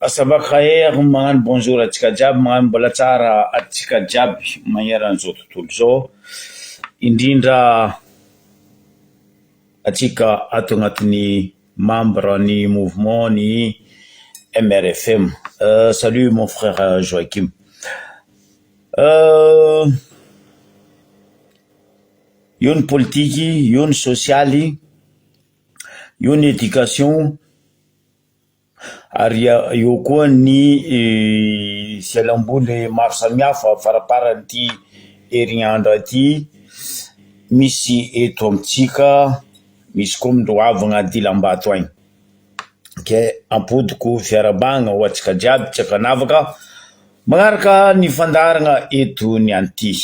Asaba khair mangan bonjour atsika jiaby mangan mbola tsara atsika jiaby magneran'izao tontolo zao indrindra atsika ato agnatin'ny membre ni mouvement ni MRFM. Salut mon frère Joachim. Yon politique, yon sociale, yon éducation. Aria io koa ny fialamboly maro samihafa faraparan'ity herinandro aty misy eto amintsika, misy koa mindroavagna Dilambato agny ke ampodiko fiarabagna ho atsika jiaby tsy akanavaka magnaraka ny fandaragna eto ny anty.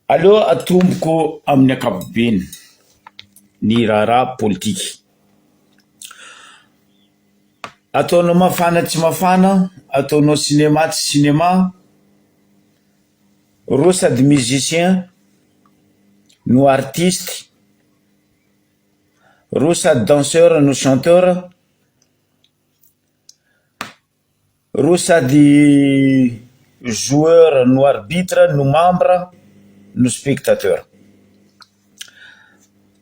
Aleo atomboko amin'ny ankapobeny ny raharaha politika. Ataonao mafana tsy mafana, ataonao cinéma tsy cinéma, ro sady musicien no artiste, ro sady danseur no chanteur, ro sady joueur no arbitre no membre no spectateur.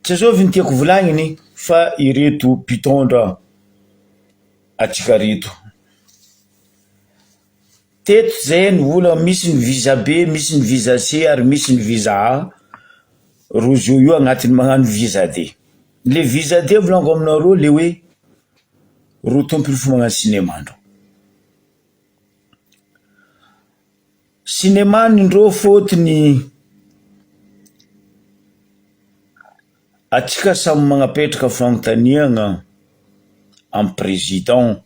Tsy zao ny tiako volagniny fa ireto mpitondra atsika reto. Teto zay ny ola misy ny visa B, misy ny visa C ary misy ny visa A. Rozy io agnatin'ny magnano visa D. Le visa D volango aminareo le hoe ro tompony fo magnano cinéma andro. Cinéma nindreo fotony atsika samy magnapetraka fanontaniagna amin'ny président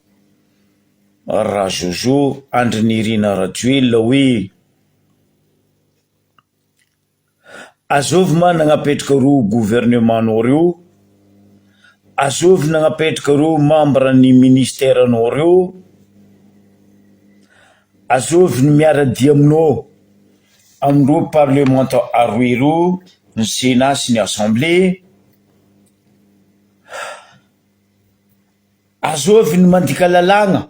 Rajojo Andry Nirina Rajoelina hoe azovy ma nagnapetraka ro gouvernementanao reo, azovy nagnapetraka ro membre ny ministère anao reo, azovy ny miaradia aminao amindro parlementaire aroe reo, ny Sénat sy ny Assemblée, azovy ny mandika lalagna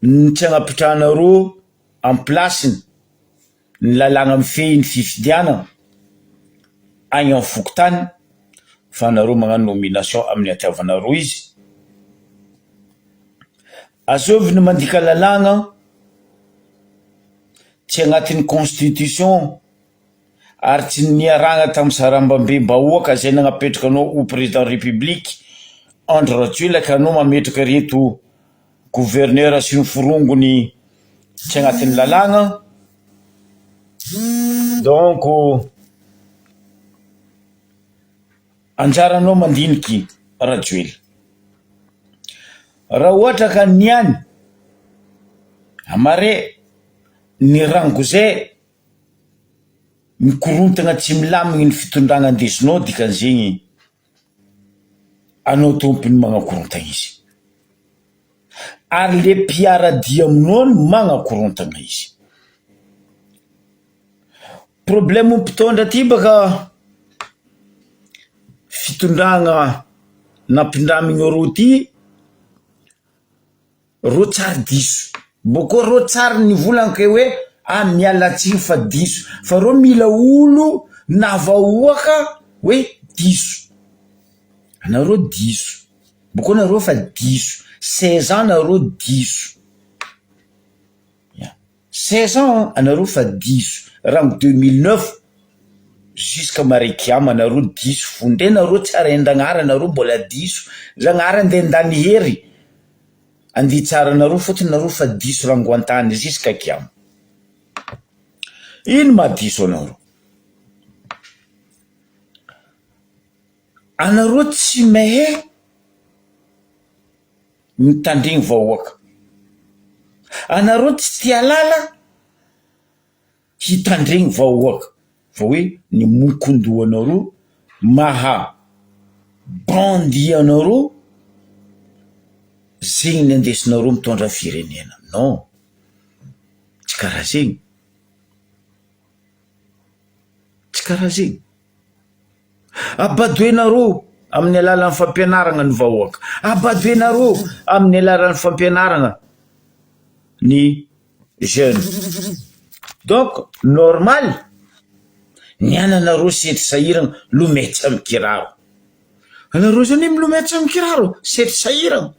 ny tsy agnapitrahanareo amin'ny plasiny ny lalagna mifehy ny fifidiana agny amin'ny fokotany fa nareo magnano nomination amin'ny hatiavanareo izy. Azovy ny mandika lalagna tsy agnatin'ny constitution ary tsy niaragna tamin'ny sarambabem-bahoaka zay nagnapetrakanao ho président république Andry Rajoelina ka anao mametraka reto gouverneur sy ny forongony tsy agnatin'ny lalagna. Donc anjaranao mandiniky Rajoelina. Raha ohatra ka niany amare ny rango zay mikorontagna tsy milamigny ny fitondragna andesinao dikan'izegny anao tompony magnakorontagna izy. Ary le mpiaradia aminao no magnakorontagna izy. Problème mpitondra ty baka fitondragna nampindramigny ro ty ro tsara diso. Boko ro tsara ny volanke hoe mialatsiny fa diso. Fa ro mila olo navahoaka hoe diso. Anareo diso. Boko nareo fa diso. 16 ans nareo diso. 16 ans anareo fa diso. Rango 2009 jusqu'à Marikiama nareo diso. Fonde nareo tsara endagnara nareo mbola diso. Zagnara ndendany hery. Andi tsara nareo fotony nareo fa diso rango antany jusqu'à Kiama. Ino ma diso anareo? Anareo tsy mahay mitandregny vahoaka. Anareo tsy tia lala hitandregny vahoaka. Fa hoe ny mokondo anareo maha bandi anareo zegny ny andesinareo mitondra firenena. Non, tsy karaha zegny. Tsy karaha zegny. Abadoenareo amin'ny alalan'ny fampianarana ny vahoaka, ababenareo amin'ny alalan'ny fampianarana ny jeune. Donc normal ny ananareo setry sahirana lometsy amin'ny kiraro. Anareo zany milometsy amin'ny kiraro setry sahirana.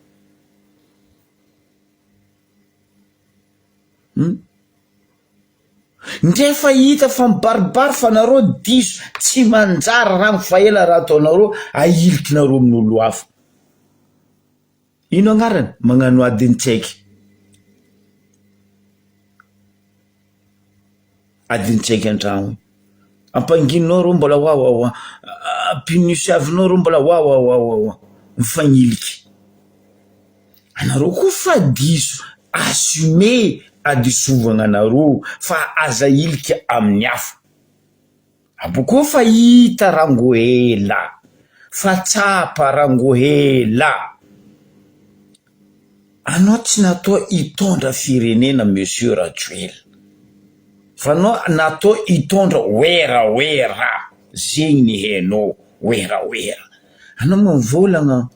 Ndrefa hita fa mibaribary fa nareo diso tsy manjary rano faela raha ataonareo ahilikinareo amin'olo hafa. Ino agnarany? Magnano adiny tsaiky. Adiny tsaiky an-tragno. Ampanginonao reo mbola wa pinisiavinao reo mbola wa mifagniliky. Anareo koa fa diso assume adisovagna anareo fa aza ilika amin'ny hafa. Aboko fa hita rangoela, fa tsapa rangoela. Anao tsy natao hitondra firenena monsieur Rajoel, fa anao natao hitondra wera zegny ny hainao, wera. Anao mivolagna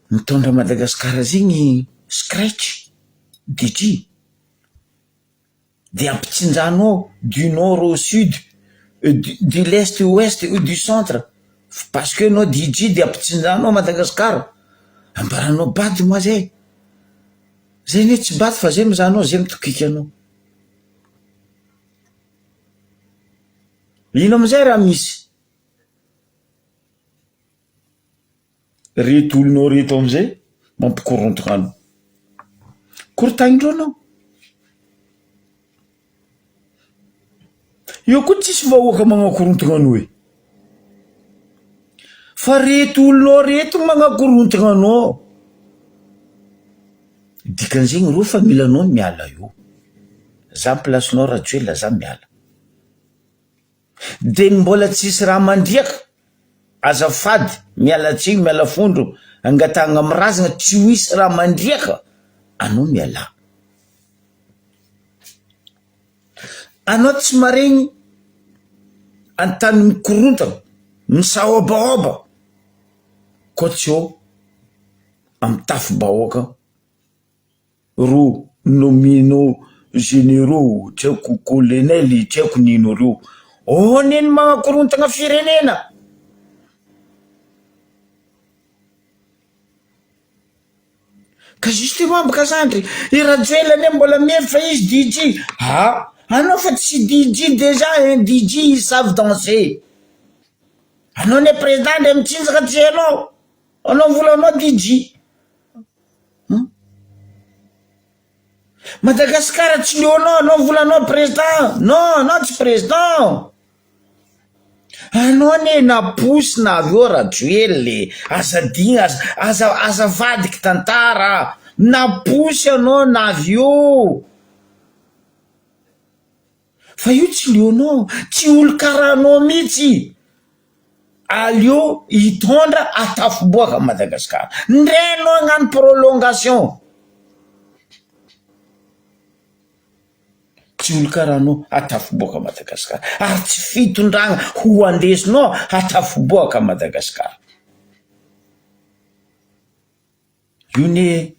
mitondra Madagasikara zegny scratch DG, de ampitsinjanao du nord au sud, du l'est au ouest ou du centre, parce que no DG de ampitsinjanao Madagasikara. Ambaranao bady moa zay ne tsy bady fa zay mizanao, zay mitokiky anao. Ino amizay raha misy reto olonao reto amizay mampikorontona anao, korotagnindreo anao. Io koa tsisy vahoaka magnakorontona anao e, fa reto olonao reto magnakorontona anao. Dikan'izegny ro fa mila anao miala io. Za plasinao Rajoel, za miala. De mbola tsisy raha mandriaka, azafady miala tsiny, miala fondro, angatagna mirazana, tsy misy raha mandriaka, anao miala. Anao tsy maregny antany mikorontana, misaobaoba, ko tsy eo amin'ny tafy bahoaka ro nomino généraux, tsy haiko colonel, tsy haiko nino reo. Neny magnakorontana firenena. Ka justement bakasandry i Rajoel ane mbola miery fa izy DG. Anao fa tsy DG déjà, un DG ils savent danser. Anao ne président de mitsinjaka tsy hainao, anao volanao DG. Madagasikara tsy leonao, anao volanao président. Non, anao tsy président. Anao ne naposy na avy eo Rajoel le azadigna, azavadiky tantara, naposy anao na avy eo. Fa io tsy leonao, tsy olo karahanao mihitsy alio hitondra atafiboaka Madagasikara. Ndrenao agnano prolongation, tsy olo karahanao atafiboaka Madagasikara, ary tsy fitondragna ho andesinao atafiboaka Madagasikara. Io ne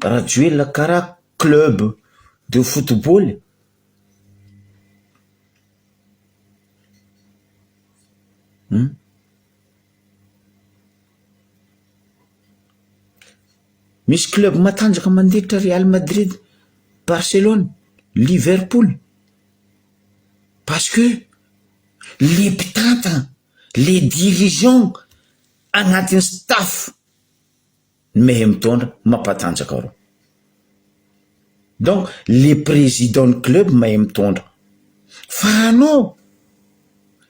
Rajoel kara club de football. Misy club matanjaka mandehitra Real Madrid, Barcelone, Liverpool, parce que les mpitantana, les dirigeants agnatin'ny staff mehe mitondra mampatanjaka reo. Donc les présidents de club mehe mitondra, fa anao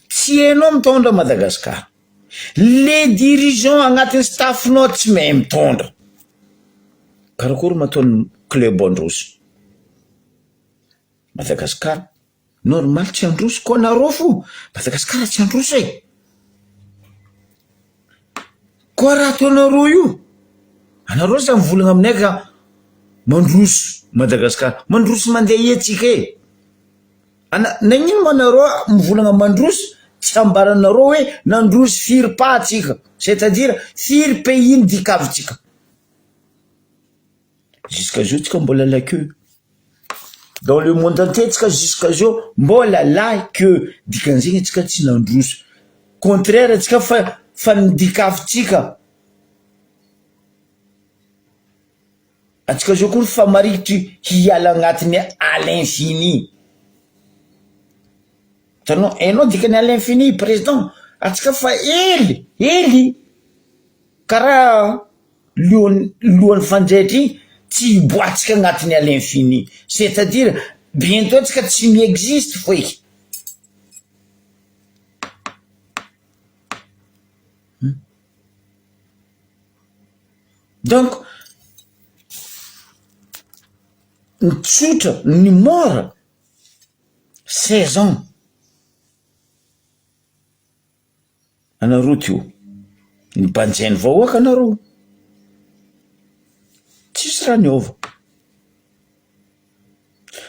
tsy hainao mitondra Madagasikara. Les dirigeants agnatin'ny staffinao tsy mehe mitondra. Karakory mataony club androso Madagasikara? Normal tsy androso ko anareo fo. Madagasikara tsy androso e. Ko raha ataonareo io, anareo sa mivolagna aminay ka mandroso Madagasikara, mandroso mandeha etsika e. Nagnino mo anareo mivolagna mandroso tsy ambaranareo hoe nandrozy firy-pahatsika, c'est-à-dire firy pays ny dikavitsika. Jusqu'à zao tsika mbola la queue dans le monde entier, tsika jusqu'à zao mbola la queue, dikan'izegny tsika tsy nandroso, contraire tsika fa nidikavitsika. Atsika zao koa fa marikitry hiala agnatiny à l'infini. Tanao hainao dikany à l'infini président, atsika fa hely karaha lohan'ny fanjaitra igny tsy hiboatsika agnatiny à l'infini, c'est-à-dire bientôt atsika tsy miexiste foiky. Donc nitsotra ny mora 16 ans anareo teo, ny banjainy vahoaka anareo, tsisy raha niova.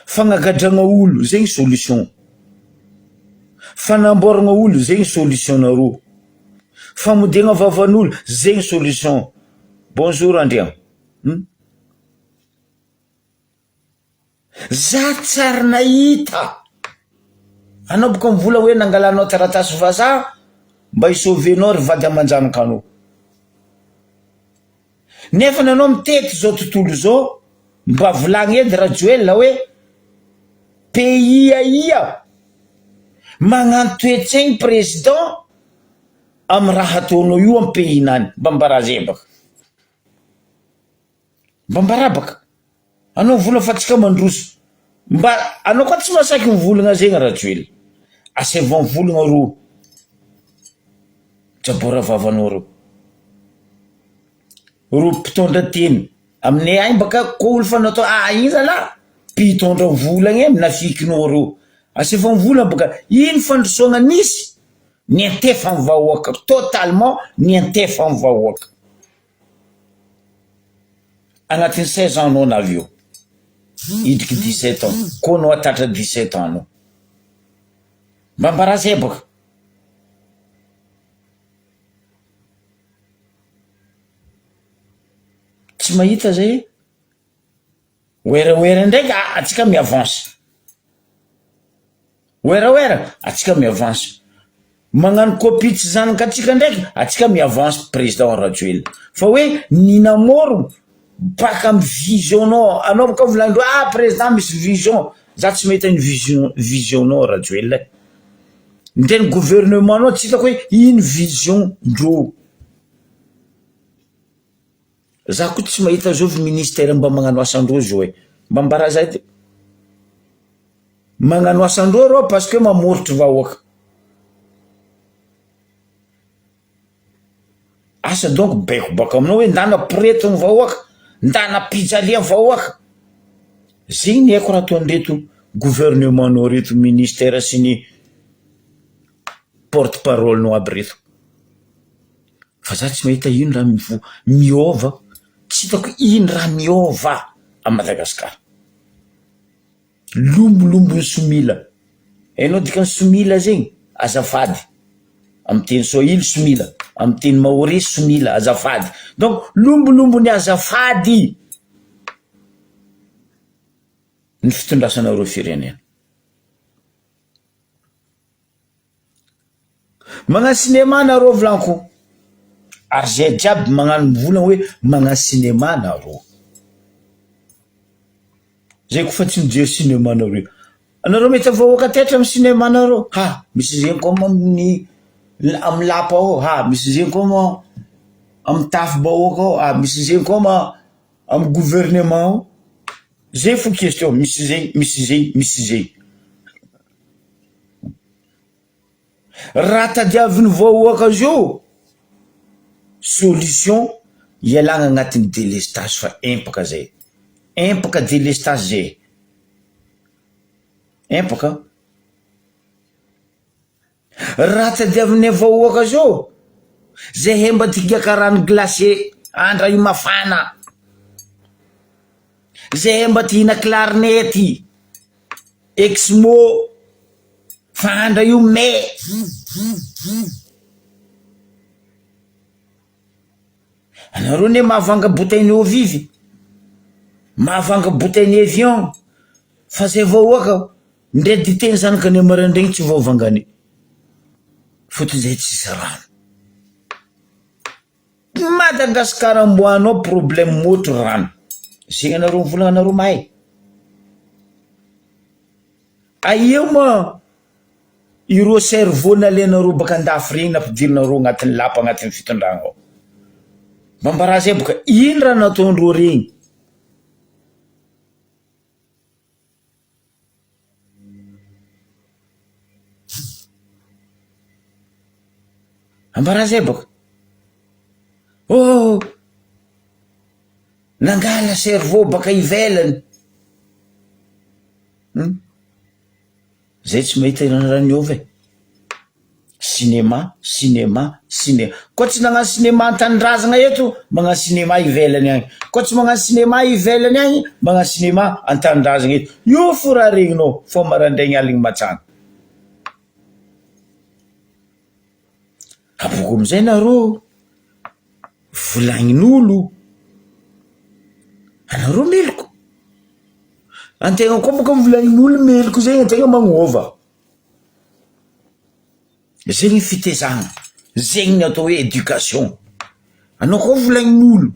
Fagnagadragna olo zegny solution, fanamboaragna olo zegny solution nareo, famodegna vavan'olo zegny solution. Bonjour Andrian. Za tsara nahita anao boka mivola hoe nangalanao taratasy vazaha mba hisauvenao ry vady aman-janaka anao, nefa nanao mitety zao tontolo zao mba volagny edy Rajoel hoe pays aia magnano toetsaigny président amy raha ataonao io amy pays nany, mba mbarazebaka, mba mbarabaka. Anao vola fa tsika mandroso, mba anao koa tsy masaky mivolagna zegny Rajoel, asevao mivolagna ro jabora vavanao ro mpitondra teny aminay agny baka ko olo fa natao igny zala mpitondra volagna nafikinao ro, asevao mivolagna baka iny fandrosoagna nisy niantefa amy vahoaka, totalement niantefa amy vahoaka agnatiny 16 ans anao navy eo, idriky 17 ans ko anao atatra 17 ans anao, mba mbarazebaka. Tsy mahita zay wera ndraiky atsika miavance, wera atsika miavance, magnano copie tsy zanaka atsika ndraiky atsika miavance président Rajoel, fa hoe ninamoro baka amy visionao anao boka volagny président misy vision, za tsy mahita ny visionao Rajoel. Ndeny gouvernement anao tsy hitako hoe ino vision ndro, za koa tsy mahita zao ministère mba magnano asandro zao hoe mba mbarazay ty magnano asandro reo parce que mamorotry vahoaka asa. Donc baiko baka aminao hoe ndana preto ny vahoaka, ndana pijalia vahoaka, zegny ny haiko raha ataon'ireto gouvernement nao reto ministère sy ny porte parole nao aby reto, fa za tsy mahita ino raha miova, tsy hitako ino raha miova a Madagasikara. Lombolombo ny somila, hainao dikany somila zegny azafady amy teny swahili, somila amy teny maori somila azafady, donc lombolombo ny azafady ny fitondrasanareo firenena. Magnano cinéma nareo volanko, ary zay jiaby magnano mivolagna hoe magnano cinéma nareo, zay koa fa tsy mijery cinéma nareo. Anareo mety vahoaka tetra amy cinéma nareo, misy zegny koa amy lapa ao, misy zegny koa amy tafy bahoaka ao, misy zegny koa amy gouvernement ao, zay fo question, misy zay. Raha tadiavin'ny vahoaka zio solution ialagna agnatiny délestage, fa empaka zay, empaka délestage zay, empaka. Raha tadiavin'ny vahoaka zio zay hemba tingaka rano glacé andra io mafana, zay hemba tihina clarinety exmo fa andra io may, anareo ne mahavanga bouteille eau vive, mahavanga bouteille avion, fa zay vao aka ndray diteny zanaka any amarandragny tsy vaovangany fotony zay tsisy rano. Madagasikara amboanao problème motro rano, zegny anareo mivolagna anareo mahay. Aio ma ireo cerveau nalenareo baka andafy regny nampidirinareo agnatin'ny lapa agnatin'ny fitondragna ao, mambara zay boka ino raha nataondreo regny? Ambara zay boka oh nangala cerveau baka ivelany. Zay tsy mahita raha niova e. Cinéma koa tsy nagnano cinéma an-tanindrazana eto, magnano cinéma ivelany agny, koa tsy magnano cinéma ivelany agny, magnano cinéma an-tanindrazana eto. Io fo raha regninao fo marandraigny aligny matsagna. Aboko amizay nareo volagnin'olo anareo meloko, antegna koa boka volagnin'olo meloko zegny antegna magnova. Zegny fitezagna, zegny ny atao hoe éducation. Anao koa volagnin'olo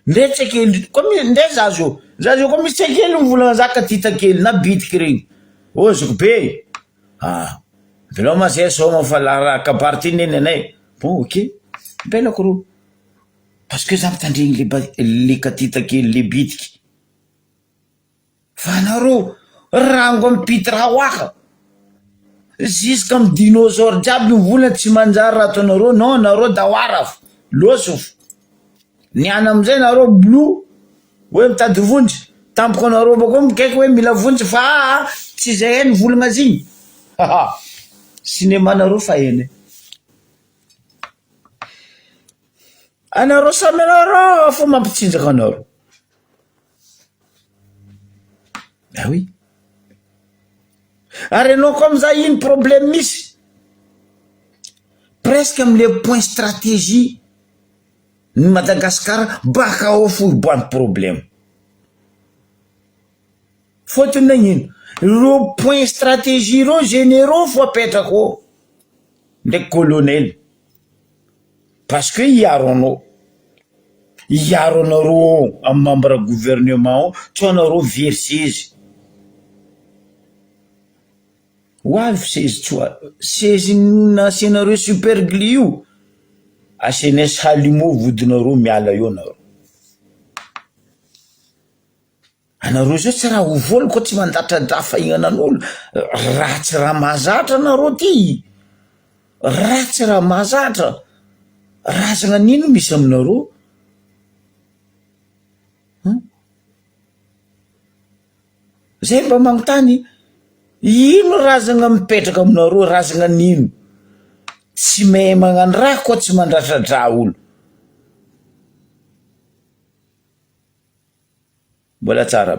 ndray tsekely koa ndray zazo koa misy tsekely mivolagna zaka titakely na bitiky regny ozoko be belao ma zay soma fa la kabarity neny anay. Bon ok belako ro parce que za mitandregny le katitakely le bitiky fa anareo rango mipity raha hoaka jusque amy dinosaure jiaby mivolana tsy manjary raha ataonareo. Non nareo dahoara fa loso fa niana amizay nareo blou hoe mitady vonjy tampoko anareo bako mikaiky hoe mila vonjy fa tsy zay eny volagna zigny. Cinéma nareo fa eny anareo samy anareo fo mampitsinjaka anareo. Oui ary anao koa amizay ino problème misy presque amle point stratégie ny Madagasikara baka ao fo iboahany problème. Fotony nagnino ro point stratégie ro généraux fo apetraka ao ndraiky colonel parce que iaro anareo amy membre gouvernement ao tsy anareo versezy oavy sezy tsoa sezy nasianareo super glue io asianesy halimo vodinareo miala eo anareo zao tsy raha ovolo koa tsy mandatradrafa ignanan'olo ratsy raha mahazatra nareo ty, ratsy raha mahazatra razagna nino misy aminareo? Zay mba magnontany ino razagna mipetraka aminareo, razagna nino? Tsy mahay magnano raha koa tsy mandratradra olo. Mbola tsara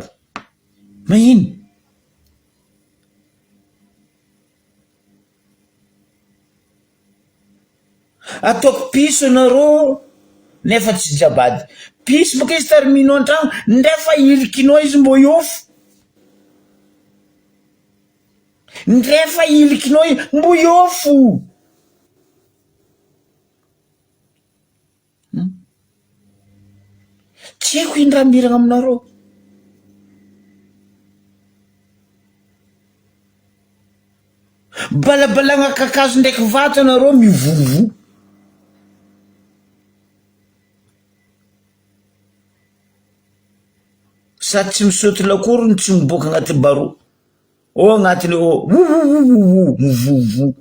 magnino? Ataoko piso anareo nefa tsy jabady. Piso boka izy terminao an-tragno ndefa ilikinao izy mbo iofo, ndrefa ilikinao izy mbo iofo. Tsy haiko ino raha miragna aminareo. Balabalagna kakazo ndraiky vato anareo mivovo. Sady tsy misoty lakorony tsy miboaka agnaty baro o agnatiny o mivovo.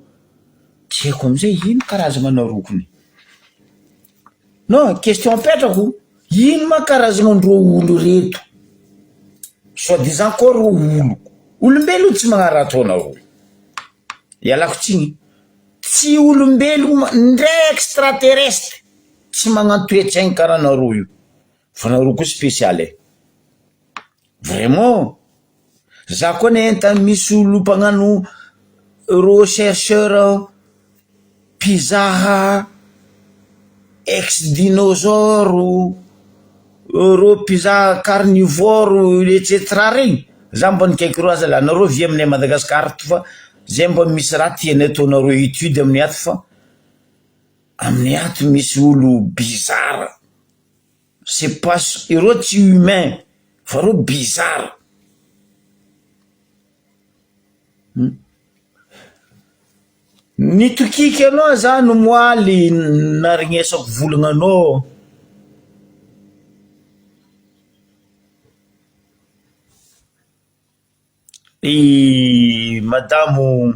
Tsy haiko amizay ino karazagna narokony. Non question apetrako ino ma karazagna andreo olo reto soi-disant koa ro olombelo tsy magnarato anareo. Ialako tsigny tsy olombelo ndray extraterrestre tsy magnano toetsaigny karaha nareo io fa nareo koa spécial e. Vraiment za koa ne enta misy olo mpagnano ro chercheur pizaha ex-dinosaure ro pizaha carnivore etc regny za mbo nikaiky ro aza la nareo vie aminay Madagascar to fa zay mbo misy raha tianay ataonareo étude amin'ny ato fa amin'ny ato misy olo bizarre c'est pas iro tsy humain fa ro bizarre nitokiky anao za no moaly narignesako volagnanao madamo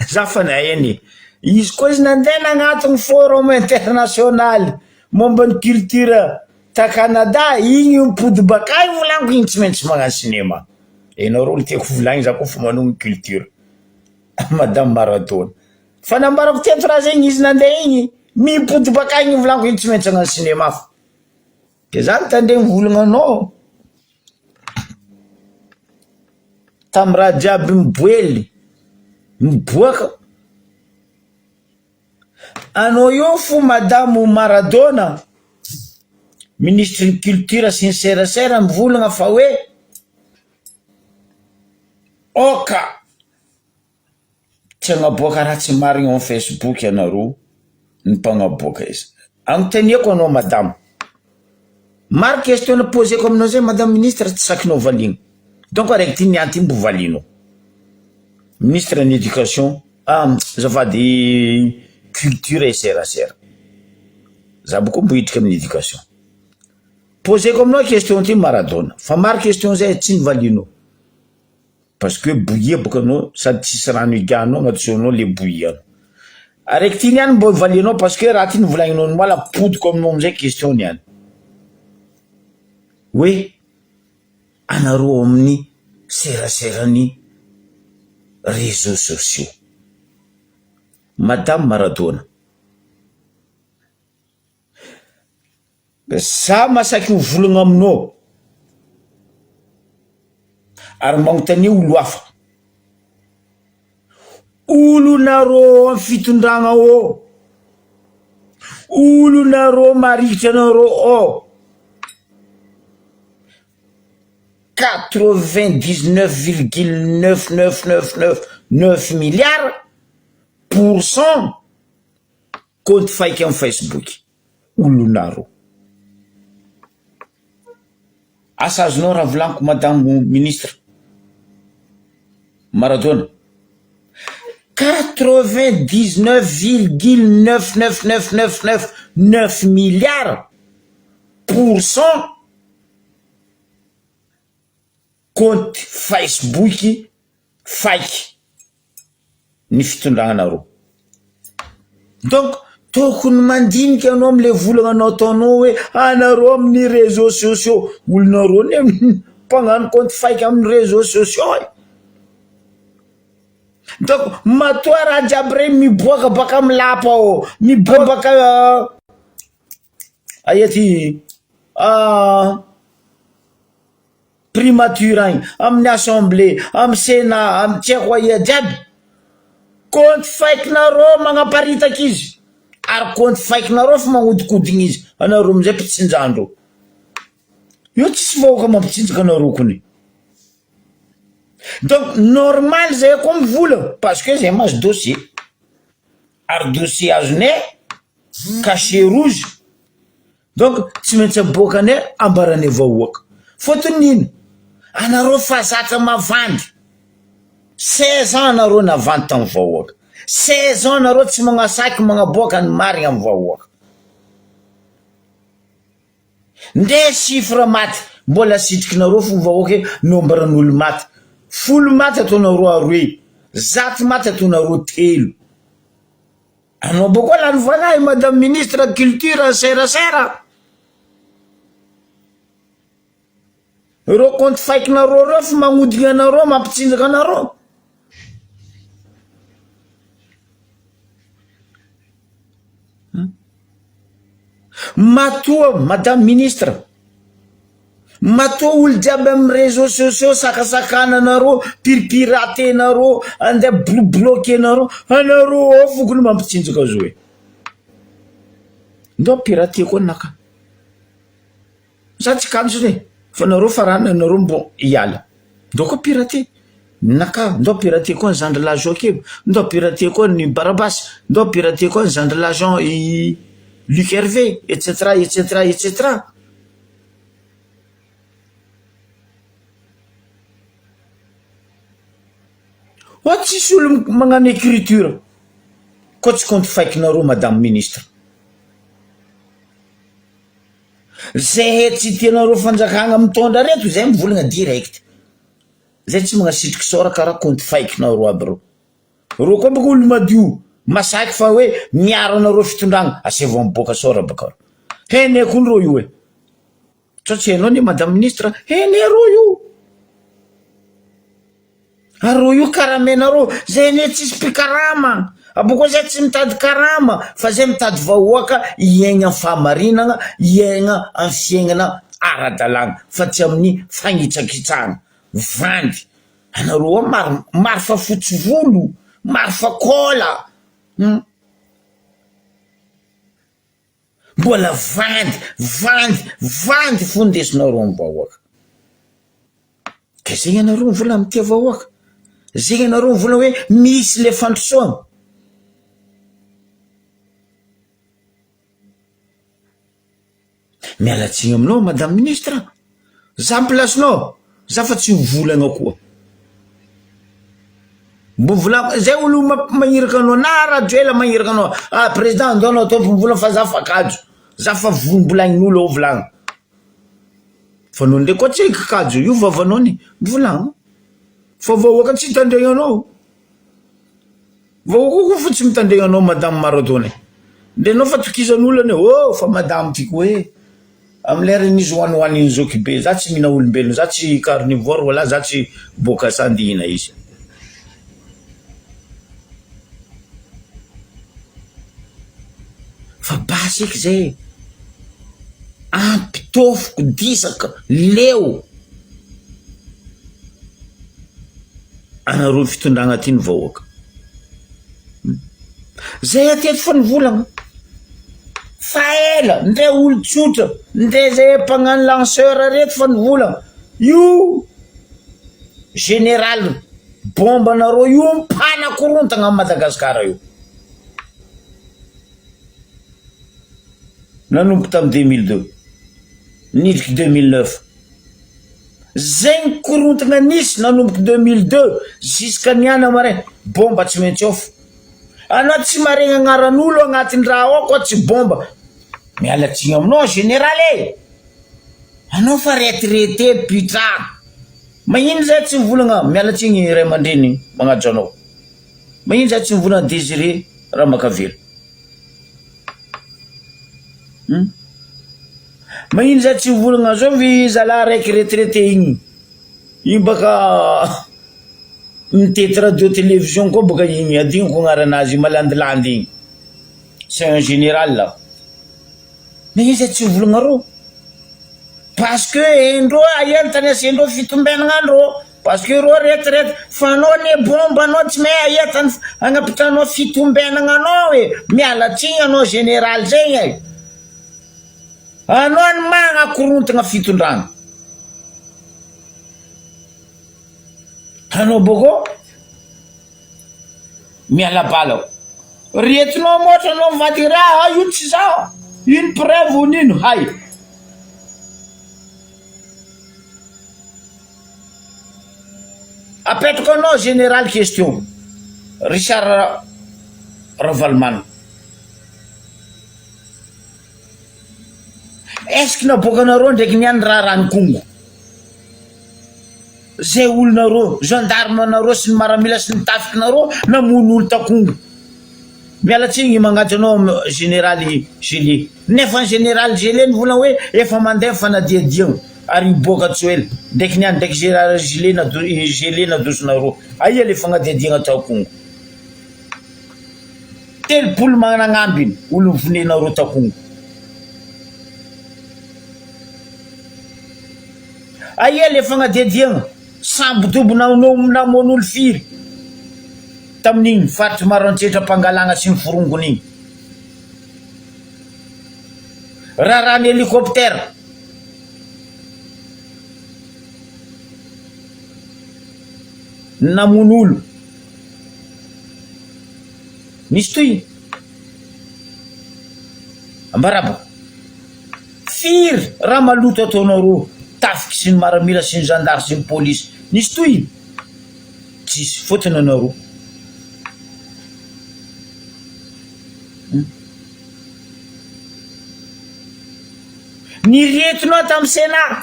za fanay eny izy koa izy nandeha nagnatiny forum international momba ny culture ta Canada igny mipody bakay volaniko igny tsy maintsy magnano cinéma enareo tiako volagny za koa fa manogny culture madame Maradona fa nambarako teto raha zegny izy nandeha igny mipody bakay igny volaniko igny tsy maintsy magnano cinéma fa ke za nitandregny volagnanao tamy raha jiaby miboely miboaka anao io fo madame Maradona ministre ny culture sincère mivolagna fa hoe oka tsy agnaboaka raha tsy marigny amin'ny Facebook anareo ny mpagnaboaka izy agnontaniako anao madame maro question poseko aminao zay madame ministre tsy sakinao valigny donc araiky ty nianty mbo valinao ministre en éducation zafady culture et serasera za boko mbo hidrika amin'ny éducation poseko aminao question ty Maradona fa maro question zay tsy nivalinao parce que bouillie boka anao sady tsisy rano iganao agnatisonao le bouillie anao araiky ty niany mbo valinao parce que raha ty nivolagninao ny moala podiko aminao amizay question niany hoe anareo amin'ny seraserany réseaux sociaux madame Maradona za masaky volagna aminao ary magnontany olo hafa olo nareo amin'ny fitondragna ao olo nareo marikitra anareo 99,99999 milliards % compte faiky amin'ny Facebook olo nareo asa azonao raha volaniko madame ministre Maradona 99,99999 milliards % compte Facebook faiky ny fitondragnanareo donc tokony mandinika anao amle volagnanao ataonao hoe anareo amin'ny réseaux sociaux olonareo ny mpagnano compte faiky amin'ny réseaux sociaux donc matoa raha jiaby regny miboaka baka amin'ny lapa ao miboaka baka aia ty primature agny amin'ny assemblée amin'ny sénat amin'ny tiako aia jiaby compte faiky nareo magnaparitaka izy ary compte faiky nareo fa magnodikodigny izy anareo amizay mpitsinjandro io tsisy vahoaka mampitsinjaka anareo kony donc normal zay koa mivola parce que zay mahazo dossier ary dossier azonay cachet rouge donc tsy maintsy aboaka anay ambaranay vahoaka fotony ino anareo fa zatra mavandy 16 ans anareo navandy tamy vahoaka 16 ans anareo tsy magnasaky magnaboaka ny marigna amin'ny vahoaka nde chiffre maty mbola sitrikinareo fo vahoaka nombaran'olo maty folo maty ataonareo aroe zato maty ataonareo telo anao bokoa lany voanahy madame ministre culture serasera reo compte faiky nareo reo fa magnodigna anareo mampitsinjaka anareo matoa madame ministre matoa olo jiaby amin'ny réseaux sociaux sakasakananareo piripiratenareo andeha bloquenareo anareo ao fokony mampitsinjaka zo hoe ndo pirate koa naka za tsy kanjo ne fa nareo farana nareo mbo iala ndo koa pirate naka ndo pirate koa ny Jean de l'Argent kebo ndo pirate koa ny Barabas ndo pirate koa ny Jean de l'Argent i Luc Hervé etc etc etc wa tsisy olo magnano écriture ko tsy compte faikinareo madame ministre zay tsy tianareo fanjakagna mitondra reto zay mivolagna direct zay tsy magnasitriky sora karaha compte faikinareo aby ro koa baka olo madio masaky fa hoe miaro anareo fitondragna asevao miboaka sora baka hene konro io hoe tsy hainao ne madame ministre hene ro io aro io karamenareo zay ne tsisy mpikarama aboko zay tsy mitady karama fa zay mitady vahoaka iegna fahamarinagna iegna amin'ny fiaignana ara-dalàgna fa tsy amin'ny fagnitsakitsagna vandy anareo maro fa fotsy volo maro fa kola mbola vandy fondesinareo amin'ny vahoaka ka zegny anareo mivola amin'tia vahoaka zegny anareo mivola hoe misy le fandrosoagna mialatsigny aminao madame ministre za plasinao za fa tsy mivolagna koa mbo vola zay olo magniraka anao na radio ela magniraka anao président ndao anao tompo mivola fa za fakajo za fa volagnin'olo ao volagna fa anao ndray koa tsy kakajo io vavanao ny volagna fa vahoaka tsy tandregnanao vahoaka koa fa tsy mitandregnanao madame Maradona ndre anao fa tokizan'olo ane oh fa madame tiako hoe amin'ny leranizy hoanihoaniny zoky be za tsy mihina olombelona za tsy carnivore wala za tsy boka sandihina izy fa basy eky zay ampitofoko disaka leo anareo fitondragna ty ny vahoaka zay ateto fa nivolagna fa ela ndray olo tsotra ndray zay mpagnano lanceur reto fa nivolagna io général bomba anareo io mpana korontagna amin'ny Madagasikara io nanomboky tamy 2002 nidriky 2009 zegny korontagna nisy nanomboky 2002 jusqu'à niana maray bomba tsy maintsy off anao tsy maregny agnaran'olo agnatin'ny raha ao koa tsy bomba mialatsigny aminao général e anao fa retraité putra magnino zay tsy mivolagna mialatsigny ray aman-dreny magnajo anao magnino zay tsy mivolagna Désiré Ramakavelo magnino zay tsy mivolagna zao vi zala raiky retraité igny baka mitety radio télévision koa baka igny adignoko agnaranazy malandilandy igny c'est un général là mais izy tsy mivolagna ro parce que endro ahiany tany asendro fitombenagna parce que ro retraite fa anao ne bomba anao tsy mahay ahiany agnapitranao fitombenagna anao e mialatsigny anao général zegny anao ny magnakorontagna fitondragna anao boko mialabala retinao moatra anao mivady raha io tsy za ino preuve onino hay apetrako anao général question Richard Ravalman est-ce que naboaka anareo ndraiky niany raha ranokongo zay olonareo gendarme anareo sy ny maramila sy ny tafikinareo namono olo takongo mialatsigny magnajo anao général Gélier nefa ny général Gélier nivolagna hoe efa mandeha fanadiadiagna ary boka tsoela ndraiky niany ndraiky général Gélier nadosonareo aia le fagnadiadiagna takongo telopolo magnagnambiny olo mivonenareo takongo aia le fagnadediagna sambo dobona namon'olo firy tamin'igny faritry maroantsetra mpangalagna sy ny forongon'igny raha ny hélicoptère namon'olo misy toy ambaraba firy raha maloto ataonareo tafiky sy ny maramila sy ny gendarme sy ny police nisy toy tsisy fotony anareo niretinao tamin'ny Sénat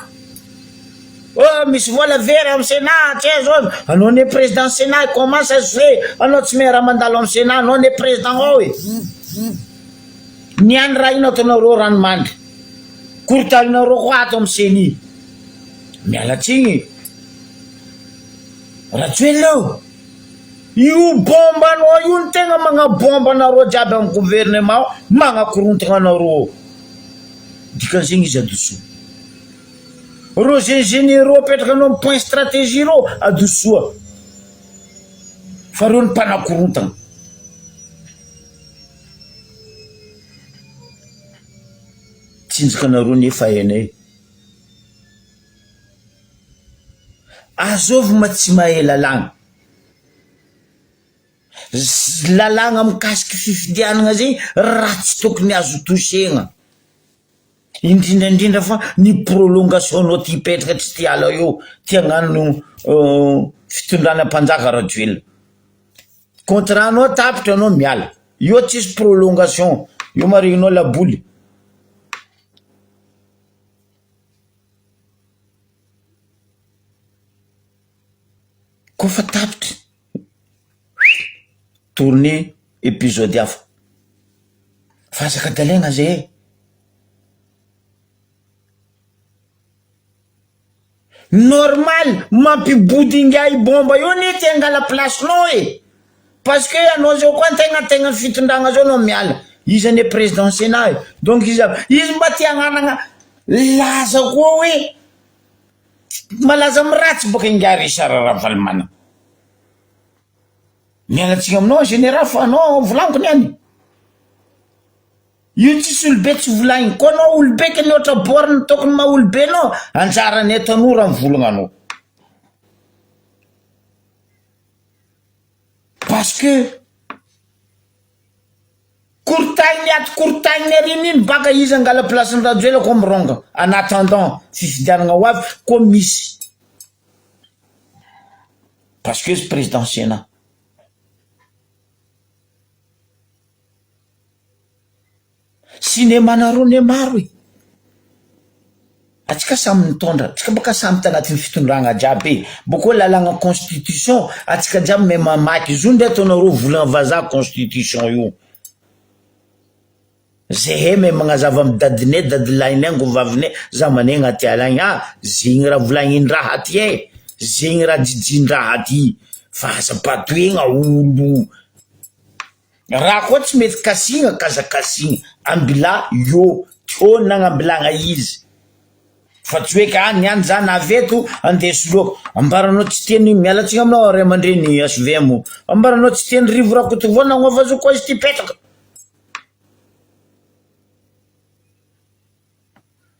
oh misy vola very amin'ny Sénat tsy zao anao ne président Sénat comment ça se fait anao tsy maire mandalo amin'ny Sénat anao ne président ao e niany raha ino ataonareo ranomandry kortalinareo koa ato amin'ny CENI mialatsiny rajoeleo io bomba anao io ny tegna magnabomba anareo jiaby amin'ny gouvernement magnakorontagna anareo dikan'izegny izy adosoa reo généraux apetraka anao amin'ny point stratégie reo adosoa fa reo ny mpanakorontagna tsinjaka anareo nefa hainay azovy ma tsy mahay lalagna lalagna mikasiky fifidianana zegny raha tsy tokony azo tosegna indrindraindrindra fa ny prolongation nao ty hipetraka tsy ty ala eo ty hagnano fitondrana mpanjaka rajoelona contrat anao tapitra anao miala io tsisy prolongation io marignao laboly kofa tapitra tourné épisode hafa fasaka dalegna zay normal mampibodinga bomba io nety angala place nao e parce que anao zao koa tegna fitondragna zao anao miala izy ane président Sénat donc izy mba ty agnanagna laza koa hoe malaza miratsy boka ingary sarara valimana mialatsika aminao général fa anao volaniko niany io tsisy olobe tsy volagny ko anao olobe ka ny oatra borne tokony maha olobe anao anjarany eto anora ny volagna anao parce que kortagny ato kortagny ariny iny baka izy angala place ny rajoela ko mironga en attendant fifidianana ho avy ko misy parce que président Sénat cinéma nareo ne maro e atsika samy nitondra atsika baka samy tagnatin'ny fitondragna jiaby boko lalagna constitution atsika jiaby me mamaky zo ndray ataonareo volagna vazaha constitution io zay me magnazava amy dadinay dadilahinay ngo vavinay za manay agnaty alagny zegny raha volagnin-draha aty e zegny raha jijin-draha aty fa aza-patoegna olo raha koa tsy mety kasigna kazakasigna ambila io tio nagnambilagna izy fa tsy hoe ka niany zany aveto andesoloako ambaranao tsy teny mialatsika aminao ray aman-dreny SVM ambaranao tsy teny rivo rakotovao nagnova zo koa izy ty petraka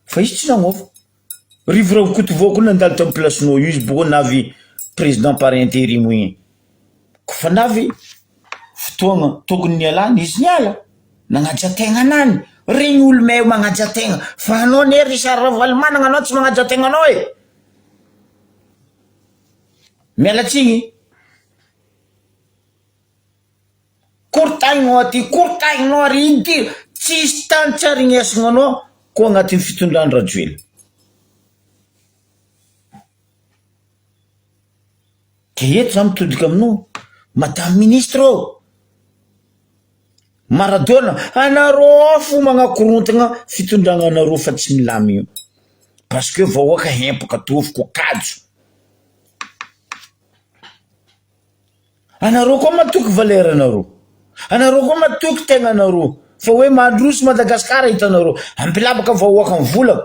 fa izy tsy nagnova rivo rakotovao koa nandalo tamin'ny placenao io izy boko navy président par intérim igny kofa navy fotoagna tokony nialana izy niala nagnajategna anany regny olo may magnajategna fa anao ne Richard Ravalomanana anao tsy magnajategna anao e mialatsigny kortagninao aty kortagninao ary iny ty tsisy tany tsy arignesagna anao koa agnatin'ny fitondrany rajoely ke eto za mitodika aminao madame ministre Maradona anareo fo magnakorontagna fitondragna anareo fa tsy milamy io parce que vahoaka hempaka tovoko kajo anareo koa matoky valeur anareo koa matoky tegna anareo fa hoe mandroso Madagasikara hitanareo ampilabaka vahoaka ny volagna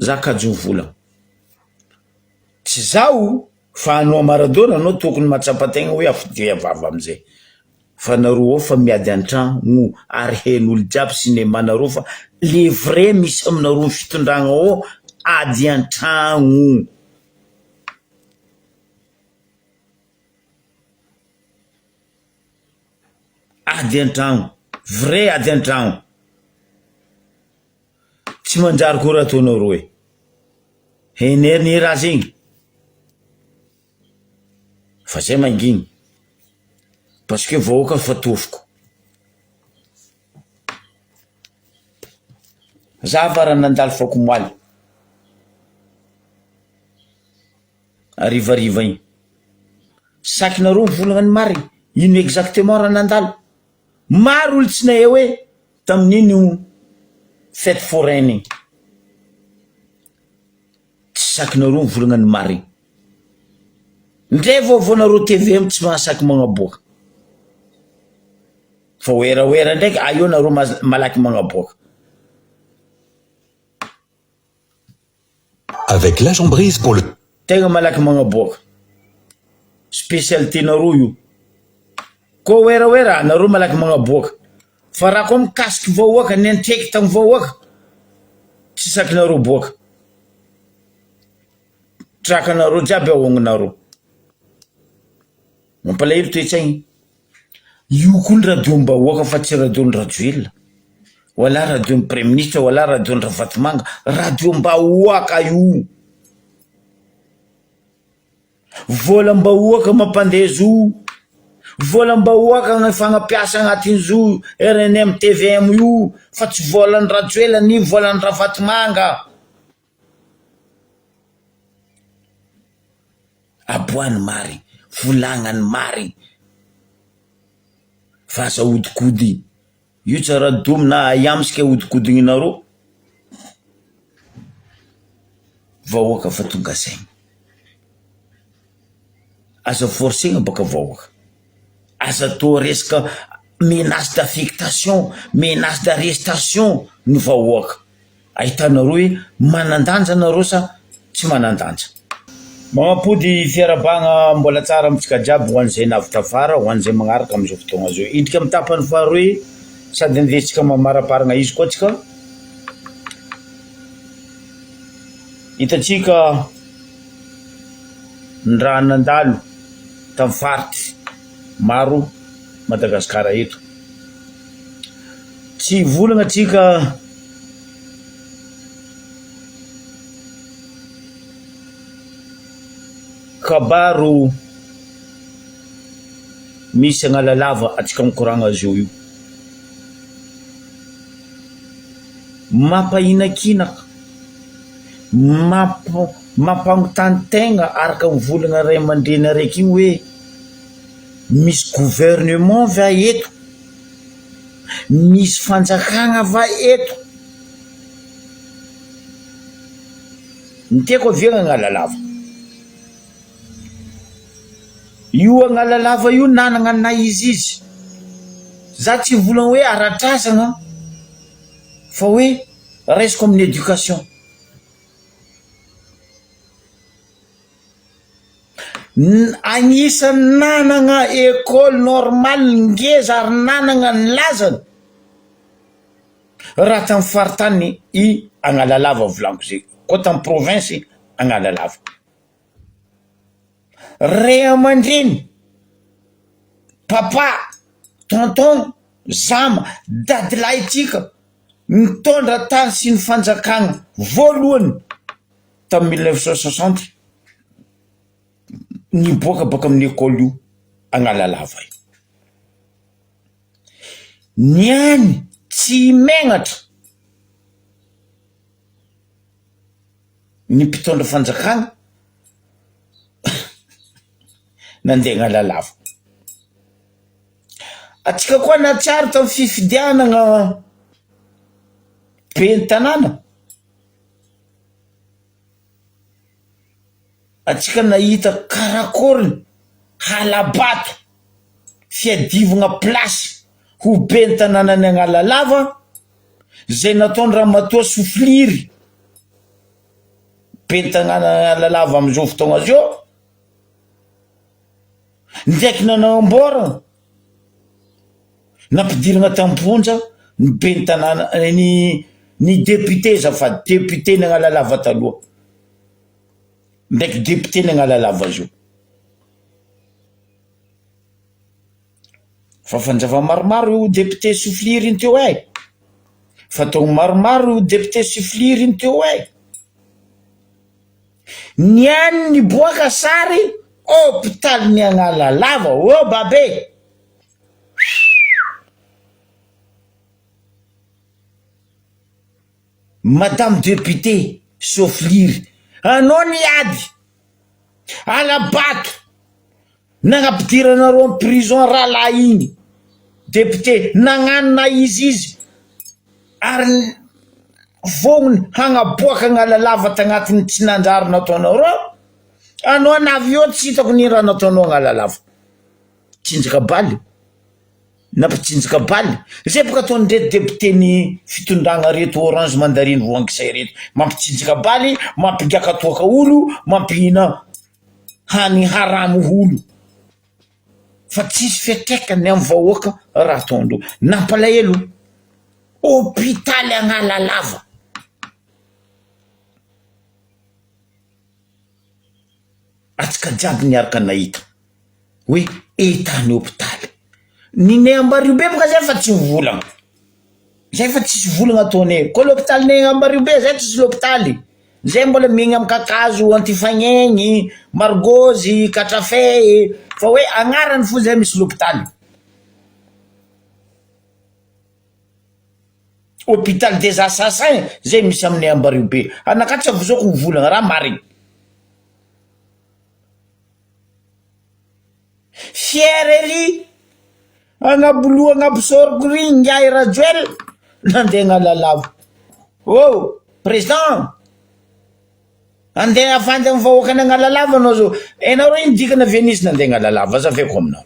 Zakajo vola tsy zao fa anao Maradona anao tokony matsapategna hoe afidia vava amizay fa nareo ao fa miady antragno ary hen'olo jiaby sinemanareo fa le vrai misy aminareo fitondragna ao ady antragno ady antragno vrai ady antragno tsy manjary koa ataonareo e eneriny raha zegny fa zay mangigny parce que vahoaka fa tofoko zavara nandalo fako moaly arivariva igny sakinareo volagna ny marigny ino exactement raha nandalo maro olo tsy nahay hoe tamin'ino fête foraine igny tsy sakinareo volagna ny marigny ndray vaovaonareo TVM tsy mahasaky magnaboaka fa oera ndraiky aio nareo malaky magnaboaka. Avec l'agent brise pour le... Tegna malaky magnaboaka spécialité nareo io ko oera nareo malaky magnaboaka fa raha koa mikasiky vahoaka ny antraiky tagny vahoaka tsy sakinareo boaka trakanareo jiaby ahognanareo mampalahelo toetsaigny io koa ny radiom-bahoaka fa tsy radion rajoelona wala radion premier ministre wala radion Ravatomanga radiom-bahoaka io volam-bahoaka mampandeha io volam-bahoaka ny fagnapiasa agnatin'izo RNM TVM io fa tsy volan'ny rajoelona ny volan'ny Ravatomanga aboany mary volagna mary fa aza hodikody io tsara domina iamsika hodikodignareo vahoaka fa tonga saigny aza forcegna baka vahoaka aza to resaka menace d'affectation menace d'arrestation ny vahoaka ahitanareo hoe manandanja nareo sa tsy manandanja magnapody fiarabagna mbola tsara amitsika jiaby ho an'izay navitafara ho an'izay magnaraka amizao fotoagna zao indrika amy tapany faharoe sady andesitsika mamaraparagna izy koa tsika hitatsika ny raha nandalo tamy faritry maro Madagasikara eto tsy volagna atsika kabaro misy agnalalava atsika mikoragna azy io mampahinakinaka mampanontany tegna araka mivolagna ray aman-dreny araiky igny hoe misy gouvernement va eto misy fanjakagna va eto ny tiako aviagna agnalalava io agnalalava io nanagna na izy za tsy volagna hoe aratrasagna fa hoe resiko amin'ny éducation agnisan'ny nanagna école normale ngeza ary nanagna ny lazany raha tamy faritany I agnalalava volaniko zay koa tamy province agnalalava ray aman-dreny papa tonton zama dadilahy tsika mitondra tany sy ny fanjakagna voalohany tamy 1960 niboaka baka amin'ny école io agnalalava io niany tsy megnatra ny mpitondra fanjakagna nandeha agnalalava atsika koa natsara tamy fifidianagna be ny tanàna atsika nahita karakoriny halabato fiadivagna plasy ho be ny tanàna ny agnalalava zay nataony Ramatoa Sofliry pentanana lalava am'izao fotoagna zao ndraiky nanamboarana nampidirana tamponja ny pentanana ny député zafady député ny agnalalava taloha ndraiky député ny agnalalava zao fa fanjava maromaro io député soufflir iny teo fatao maromaro io député soufflir iny teo ny any ny boaka sary hôpital ny agnalalava babe madame député soufflir anao ny ady alabato nagnapidiranareo en prison rahalahy igny député nagnanona izy ary vognony hagnaboaka agnalalava tagnatin'ny tsy nanjary nataonareo anao navy eo tsy hitako ny raha nataonao agnalalava tsinjaka baly nampitsinjaka baly zay boka ataony reto député ny fitondragna reto orange mandarine voangisay reto mampitsinjaka baly mampigaka toaka olo mampihina hany haramo olo fa tsisy fiatraikany amin'ny vahoaka raha ataondreo nampalahelo hôpitaly agnalalava atsika jiaby niaraka nahita hoe etany hôpitaly ninay Ambaribe boka zay fa tsy volagna zay fa tsisy volagna ataonay ko l'hôpitaly nay Ambaribe zay tsisy l'hôpitaly zay mbola miegna amin'ny kakazo antifagnegny margozy katrafay fa hoe agnarany fo zay misy l'hôpitaly hôpital des assassins zay misy aminay Ambaribe anakatsy avy zao ko volagna raha marigny fierery agnabolo agnabosoroko ry Ndiaye Rajoel nandeha agnalalava président andeha afandy amin'ny vahoaka ny agnalalava anao zao enao iny dikana Venise nandeha agnalalava azaveko aminao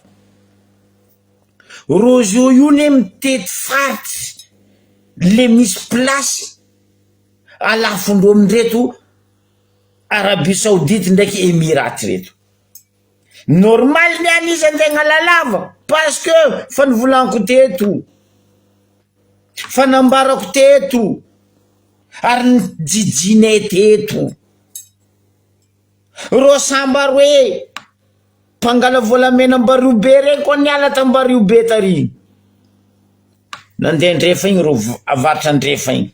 rozo io ne mitety faty le misy place alafondreo amindreto Arabie Saoudite ndraiky Emiraty reto normal ny an'izy andeha agnalalava parce que fa nivolaniko teto fa nambarako teto ary nijijinay teto ro samba roe mpangala volamena Ambaribe regny koa niala t'Ambaribe tary nandeha ndrefa igny ro avatra ndrefa igny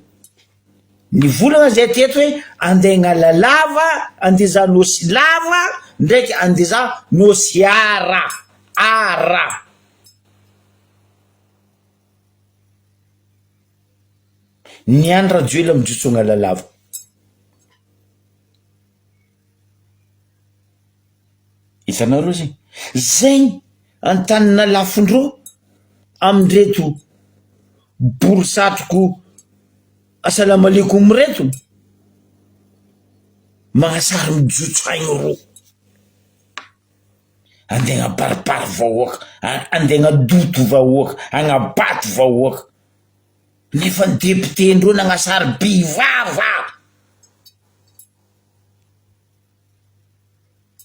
nivolagna zay teto hoe andeha agnalalava andeha nosy lava ndraiky andeha nosy ara ny any Rajoel mijotso agnalalava hitanareo zay antanina lafondreo amindreto borosatroko assalamu alaikum reto magnasary mijotso agny ro andeha agnabaribary vahoaka andeha agnadoto vahoaka agnabato vahoaka nefa ny député ndreo nagnasary bivava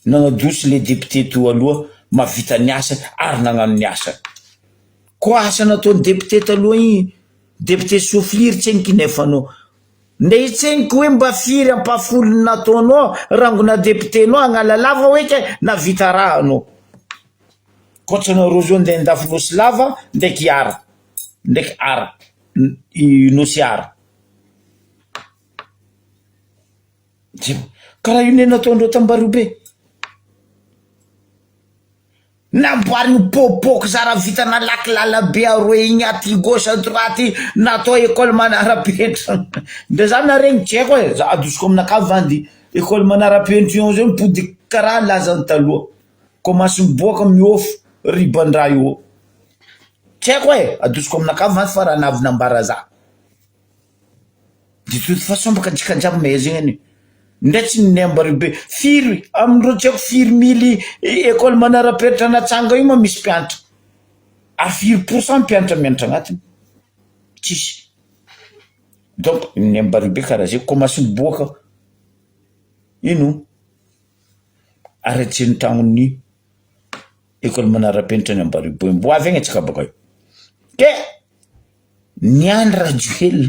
nagnadosy le député to aloha mavita ny asa ary nagnano ny asa ko asa nataony député taloha igny député Soufflir tsenky nefa no nde tsenky hoe mba firy ampafolo nataonao rangona député no agnalalava hoe na vita raha anao koatranareo zao ndeha ndafy nosy lava ndraiky ara ndraiky ara nosy ara karaha io ne nataondreo t'Ambaribe namboariny popoko zara vita nalaky lalabe aroe igny aty gauche à droite natao école manara-penitra de zany naregny tsy haiko e za adosiko aminakavy vandy école manara-penitra io zay mipodiky karaha lazany taloha commence miboaka miofo riban-draha io tsy haiko e adosiko aminakavy vandy fa raha navy nambara za de toute façon baka jikanjiaby mahaizigny any ndray tsy ny Ambaribe firy amindreo tsy haiko firy mily école manara-penitra natsanga io ma misy mpianatra a 4% mpianatra mianatra agnatiny tsisy donc ny Ambaribe karaha zay commence miboaka ino aratsiny tagnony école manara-penitra ny Ambaribo mbo avy agny atsika baka io ke niany rajoel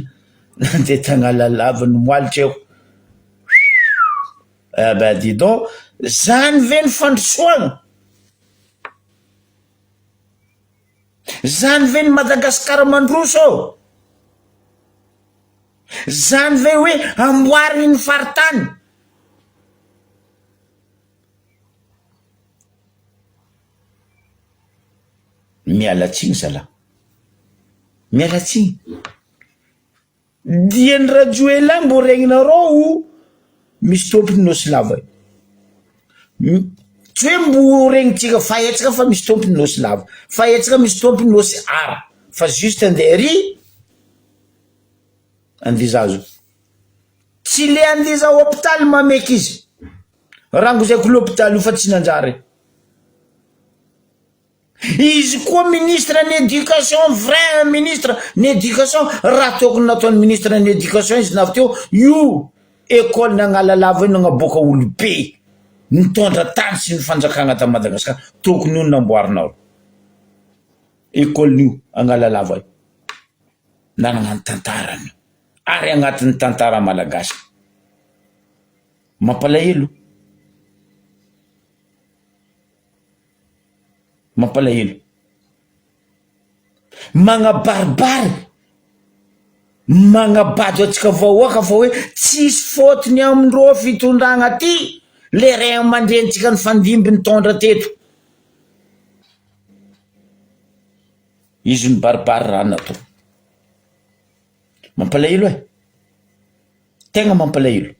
nandeha Tagnalalava nomoalitry eo bah dis donc zany ve ny fandrosoagna zany ve ny Madagasikara mandroso zany ve hoe amboariny ny faritany mialatsiny zala mialatsiny diany rajoela mbo regninareo misy tompony nosy lava tsy hoe mbo regnitsika fahatsika fa misy tompony nosy lava fahatsika misy tompony nosy ara fa juste andeha ry andizazo tsy le andiza hôpitaly mameky izy rango zay ko l'hôpitaly io fa tsy nanjary izy koa ministre ny éducation vrai ministre ny éducation raha tokony nataony ministre ny éducation izy navy teo io école ny Agnalalava io nagnaboaka olo be nitondra tany sy ny fanjakagna ta Madagasikara tokony io namboarinao école io Agnalalava io nanagna tantarany ary agnatin'ny tantara malagasy mampalahelo magnabaribary magnabady atsika vahoaka fa hoe tsisy fotony amindreo fitondragna ty le ray aman-drenitsika ny fandimby nitondra teto izy ny baribary raha natao mampalahelo tegna mampalahelo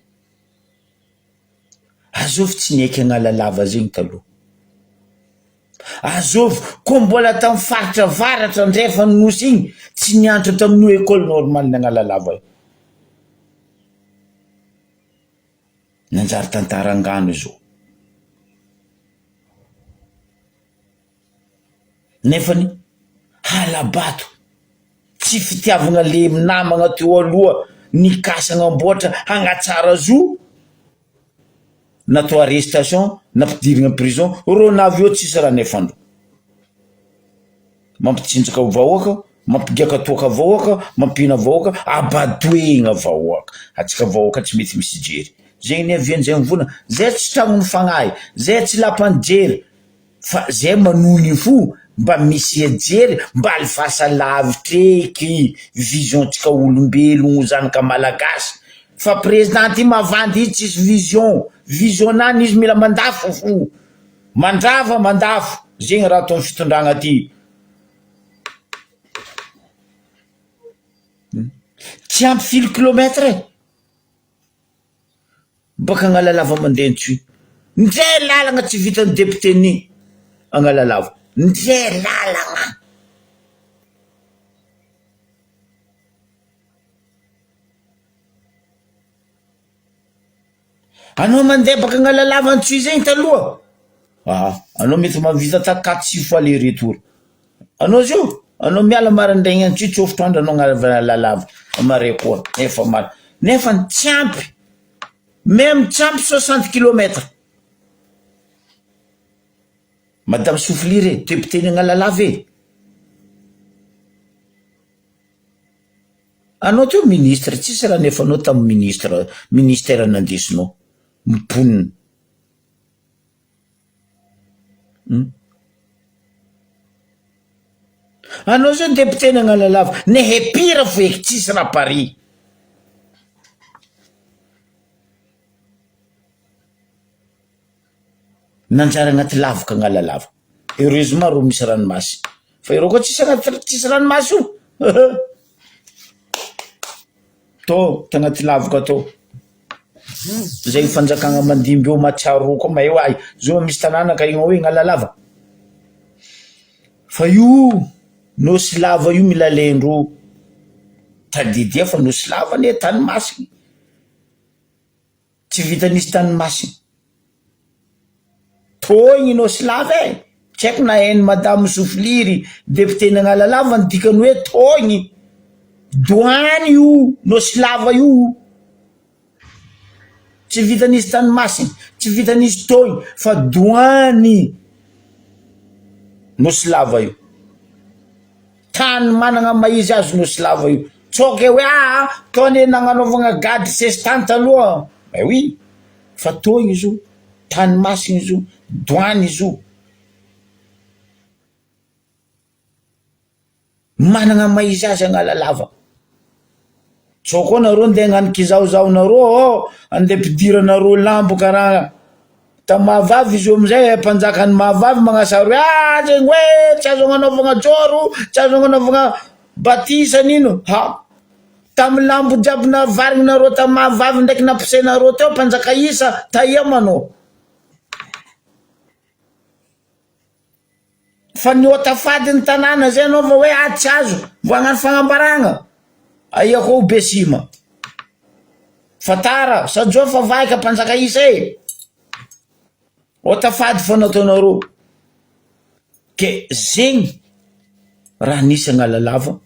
azovy tsy nieky Agnalalava zegny taloha azovy ko mbola tamin'ny faritra varatra ndrefa nosy igny tsy niantro tamin'io école normale ny Agnalalava io nanjary tantarangano izo nefany halabato tsy fitiavagna le namagna teo aloha nikasagna amboatra hagnatsara zo natao arrestation nampidirigna prison ro navy eo tsisy raha nefandro mampitsinjaka vahoaka mampigaka toaka vahoaka mampina vahoaka abadoegna vahoaka atsika vahoaka tsy mety misy jery zegny ny avian'zay mivona zay tsy tragnony fagnahy zay tsy lapany jery fa zay manony fo mba misy ejery mba alifasa lavitreky visiontsika olombelogno zanaka malagasy fa président mavandy izy tsisy vision-nany izy mila mandafo fo mandafo zegny raha ataony fitondragna ty tsy ampy filo kilometre baka Agnalalava mandeha ntsy ndray lalagna tsy vitany député ny Agnalalava ndray lalagna anao mandeha baka Agnalalava ntsy zegny taloha anao mety mavita ta 4-6 fois le retour anao zio anao miala marandraigny antsy tsofotro andro anao Agnalalava amare koa efa maro nefa tsy ampy même tsy ampy 60 km madame Souflire député ny Agnalalava anao teo ministre tsisy raha nefa anao tamin'ny ministère nandesinao miponina anao zao député ny Agnalalava nehe pire fo eky tsisy raha Paris nanjary agnaty lavaka Agnalalava heureusement ro misy ranomasy fa ireo koa tsisy ranomasy io to tagnaty lavaka to zay fanjakagna mandimby eo matsiaro koa mahay ay zo misy tanàna ka igny hoe Agnalalava fa io nosy lava io mila lendro tadidia fa nosy lava ne tany masiny tsy vita nisy tany masiny toigny nosy lava tsy haiko na hainy madame Souflire député ny Agnalalava ny dikany hoe toigny doany io nosy lava io tsy vitan'izy tanomasiny, tsy vitan'izy tony, fa doany no silava io. Tany managna maizy azy no silava io. Tsoke hoe tony nagnanaovagna gady sestany taloha. Oui, fa toy izy io, tany masiny izy io, doany izy io. Managna maizy azy agnalalava. Tsoko nareo ndeha hagnanikizaozao nareo, andeha pidira nareo lambo karaha ta mahavavy izy amizay mpanjakany mahavavy magnasary zegny hoe tsy azo agnanaovagna joro, tsy azo agnanaovagna batisa nino. Tamy lambo jiaby navarigny nareo ta mahavavy ndraiky nampisenareo teo mpanjaka isa taia manao. Fa ny otafady ny tanàna zay anao va hoe tsy azo vo hagnano fagnambaragna. Aia koa besima fatara sajo fa vaika mpanjaka isa otafady fa nataonareo. Ke zegny raha nisy agnalalava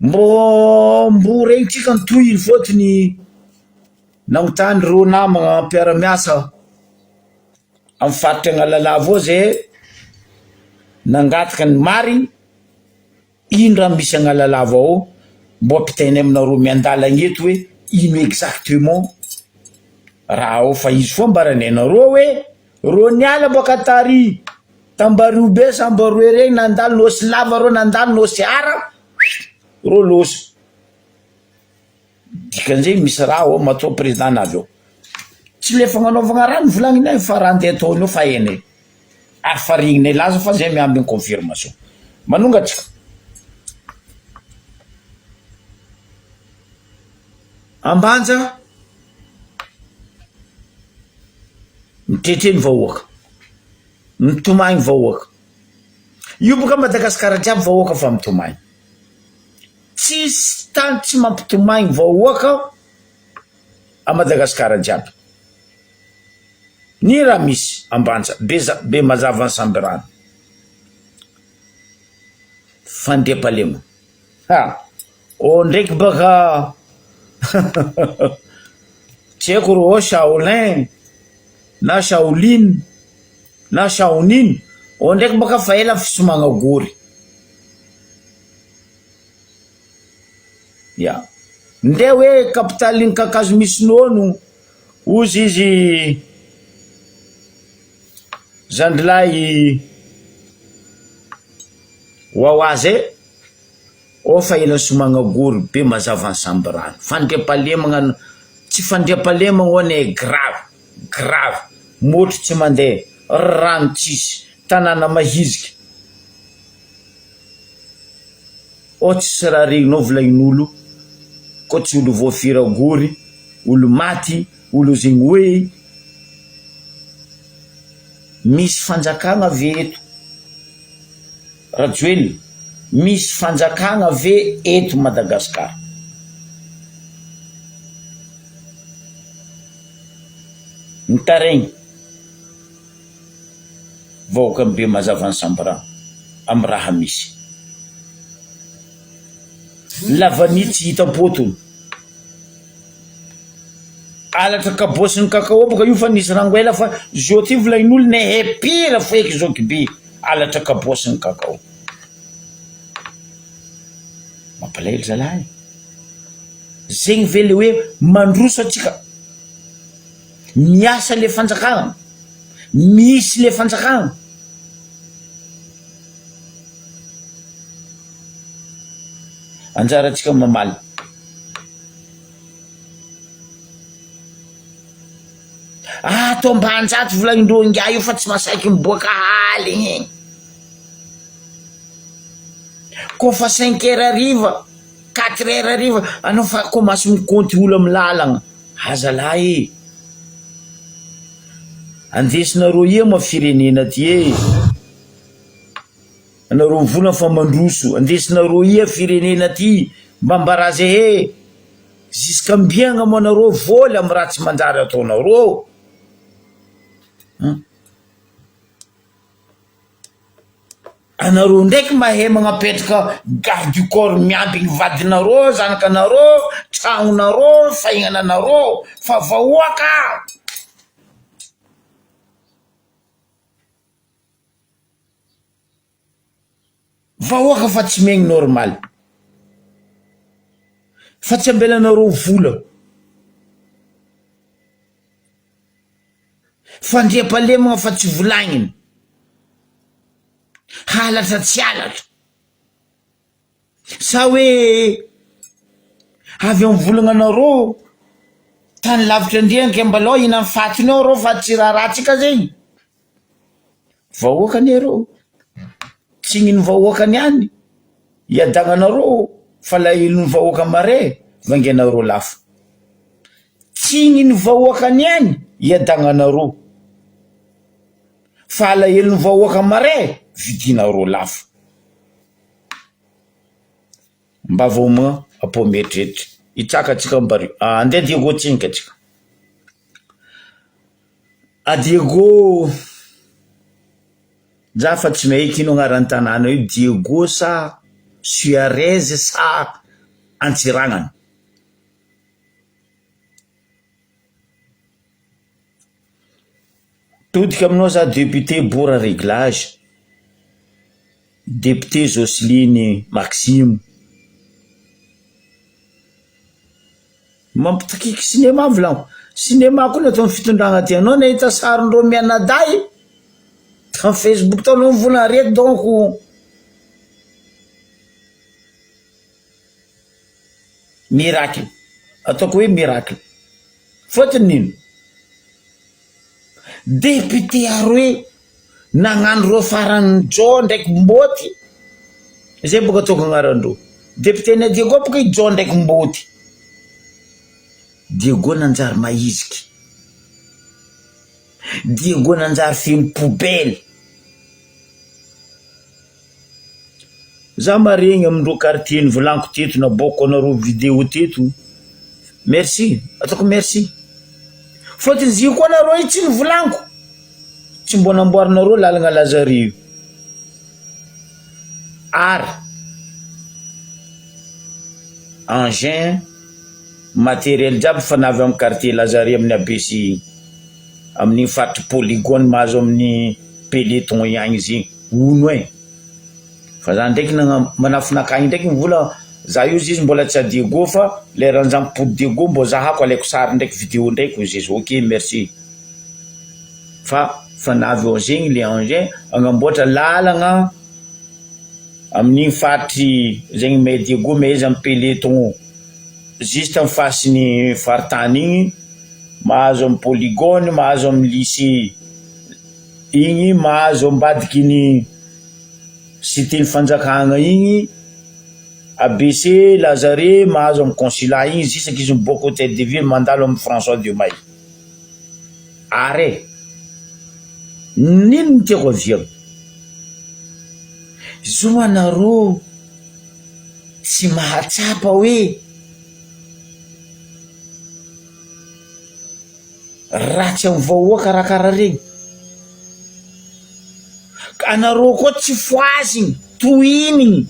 mbo regny tsika ntohiny fotony nagnontany reo namagna mpiara-miasa amy faritra agnalalava ao zay nangataka ny mariny ino raha misy agnalalava ao, mbo ampitainy aminareo miandalagna eto hoe ino exactement raha ao. Fa izy fo mbaranenareo hoe ro niala boka tary Tambaribe Sambaroe regny nandalo nosy lava ro nandalo nosy ara ro losy. Dikan'izay misy raha ao matoa président navy ao. Tsy le fagnanaovagna raha volagninay fa raha andeha ataony io fa hainay. Ary farignay laza fa zay miamby ny confirmation. Manongatsika. Ambanja mitretreny vahoaka, mitomagny vahoaka. Io boka Madagasikara jiaby vahoaka fa mitomagny. Tsisy tany tsy mampitomagny vahoaka a Madagasikara jiaby. Ny raha misy Ambanja be mazava ny Samberano Fandriampalema ndraiky baka tsy haiko ro Shaolin na Shaolin na Shaonin ndraiky baka fa ela fisomagna gory. Nde hoe kapitaly ny kakazo misy nono ozy izy Zandilay Wawaze fa ela somagna gory be mazava ny Samberano. Fandriampalemagna tsy fandriampalemagna one grave motro tsy mandeha rano tsisy tanàna mahizika tsy raha regninao volagnin'olo ko tsy olo voafira gory, olo maty, olo zegny hoe misy fanjakagna ve eto Rajoely, misy fanjakagna ve eto Madagasikara. Nitaregny vahoaka be mazava ny Samberano amy raha misy. Lavany tsy hitam-potony alatra kabosiny kakao boka io fa nisy rangoela fa zao ty volagnin'olo ne hepira feky zao kibe alatra kabosiny kakao. Mampalahelo zalahy. Zegny ve le hoe mandroso atsika miasa le fanjakagna, misy le fanjakagna. Anjara atsika mamaly. To Ambanjato volagnin-dreo nga io fa tsy masaiky miboaka haly igny. Ko fa 5 heures ariva 4 heures ariva anao fa komasy mikonty olo amy lalagna. Zalahy andesinareo ia ma firenena ty anareo mivola fa mandroso andesinareo ia firenena ty mba mbarazy ziska mbiagna mo anareo voly amy raha tsy manjary ataonareo. anareo ndraiky mahay magnapetraka garde du corps miampy ny vadinareo, zanakanareo, tragnonareo, faingananareo, fa vahoaka. Vahoaka fa tsy megny normal. Fa tsy ambelanareo vola. Fandriampalemagna fa tsy volagniny. Halatra tsy halatra. Sa hoe avy amin'ny volagnanareo tany lavitra andrianaka mbalao ina fatinao reo fa tsy rahatsika zegny. Vahoaka anareo. Tsy ny vahoakany any iadagnanareo fa lahelon'ny vahoaka mare vangenareo lafo. Tsy ny vahoakany any iadagnanareo fa lahelon'ny vahoaka mare vidinareo lafo. Mba vomagna apometretra itsakatsika mbario andeha Diego tsinka tsika. A Diego za fa tsy mahay kino agnaran'ny tanàna io, Diego sa Suarez sa Antsiragnana. Todika aminao za député Bora Réglage, député Jocelyne Maxime. Mampitakiky cinéma volagno. Cinéma koa natao fitondragna ty anao nahita sarindreo mianaday tam Facebook tao no volana reto donc miracle. Ataoko hoe miracle. Fotony nino? Député aroe nagnano reo farany Jo ndraiky Mboty. Zay boka ataoko agnarandreo. Député na Diego boka Jo ndraiky Mboty. Diego nanjary maiziky. Diego nanjary feno poubelle. Za maregny amindreo quartier ny volaniko teto naboako anareo vidéo teto. Merci. Ataoko merci. Fotony zy koa nareo io tsy ny volaniko. Tsy mbo namboarinareo lalagna Lazario. Ary engin matériel jiaby fanavy amin'ny quartier Lazario amin'ny ABC amin'ny fatry polygone mahazo amin'ny peloton ihany izy ono e. Fa za ndraiky manafinakagny ndraiky mivola za io zizy mbola tsy Diego fa leran'zampody Diego mbo zahako alaiko sary ndraiky vidéo ndraiky zizy. Ok merci. Fa fanavy ao zegny le engin agnamboatra lalagna amin'ny fatry zegny may Diego may izy amin'ny peloton juste en face ny faritany igny mahazo amin'ny polygone mahazo amin'ny lycée igny mahazo ambadiky ny cité ny fanjakagna igny ABC Lazario mahazo amin'ny consulat igny zisaky izy miboaka hôtel de ville mandalo amin'ny François Diomaye. Are nino ny tiako aviagna zo anareo tsy mahatsapa hoe ratsy amin'ny vahoaka karakara regny. Anareo koa tsy foazigny tohinigny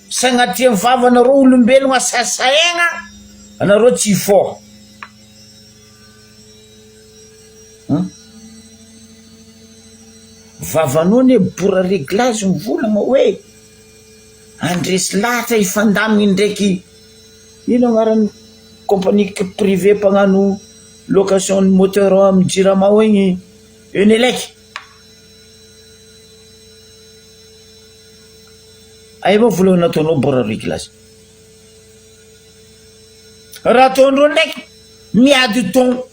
sagnatria ny vavanareo olombelogno asasaegna anareo tsy fo. Vavanao ne Bora Réglage mivolagna hoe andresy lahatra ifandamigny ndraiky ino agnaran'ny compagnie privé mpagnano location de moteur amin'ny Jirama igny Enelec. Ay mo vola nataonao Bora Réglage. Raha ataondreo ndraiky miady ton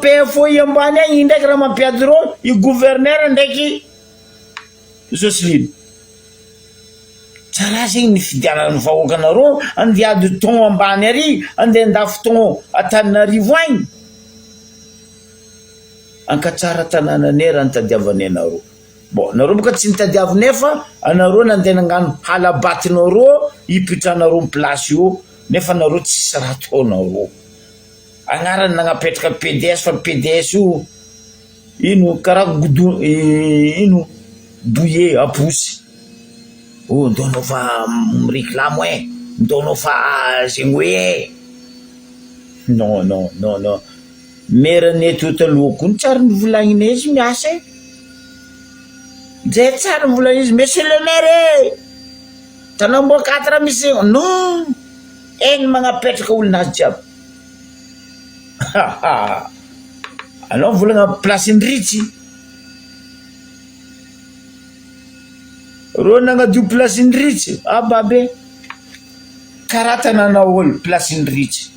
PFO ambany agny ndraiky raha mampiady reo i gouverneur ndraiky Jocelyne. Tsara zegny ny fidianan'ny vahoakanareo andiady ton ambany ary andeha andafy ton Antananarivo agny. Ankatsara tanànanay raha nitadiavanay anareo. Bon, nareo boka tsy nitadiavinay fa anareo nandeha nangano halabatinareo ipitranareo amin'ny place io nefa nareo tsisy raha ataonareo. Agnarany nagnapetraka PDS fa PDS io ino karaha ino douillet aposy ndonao fa mireklamo ndonao fa zegny hoe non merany taloha koa ny tsara nivolagninay izy miasa zay tsara nivolagna izy monsieur le maire tanamboa 4 misy non eny magnapetraka olonazy jiaby anao volagna place ndritsy ro nagnadio place ndritsy babe karaha tanàna olo place ndritsy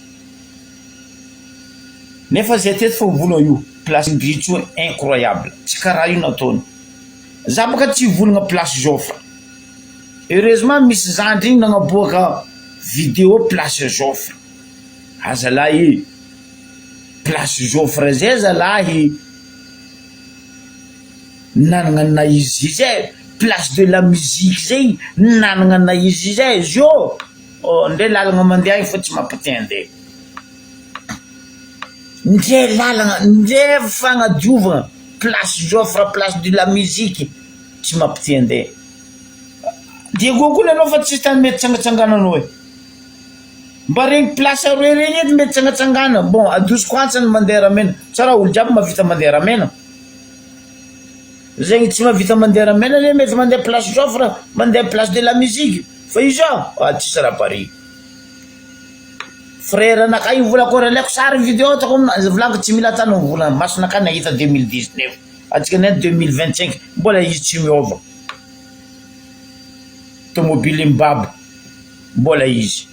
nefa zay teto fa volagna io place ndritsy io incroyable tsy karaha io nataony za baka tsy volagna place Joffre heureusement misy zandry igny nagnaboaka vidéo place Joffre azalahy place Joffre zay zalahy nanagna izy zay place de la musique zay nanagna izy zay zo ndre lalagna mandeha fa tsy mampatende ndre lalagna ndre fagnadiovagna place Joffre place de la musique tsy mampatende Diego koa anao fa tsy tany mety tsangatsangananao mba regny place aroe regny edy mety tsangatsangana bon adosiko antsany mandeha ramena tsara olo jiaby mavita mandeha ramena zegny tsy mavita mandeha ramena le mety mandeha place Joffre mandeha place de la musique fa izy tsisy raha pare frère anakay io volako relaiko sary vidéo atako volako tsy mila tany volana masonakay nahita 2019 atsika ne 2025 mbola izy tsy miova tomobily mbabo mbola izy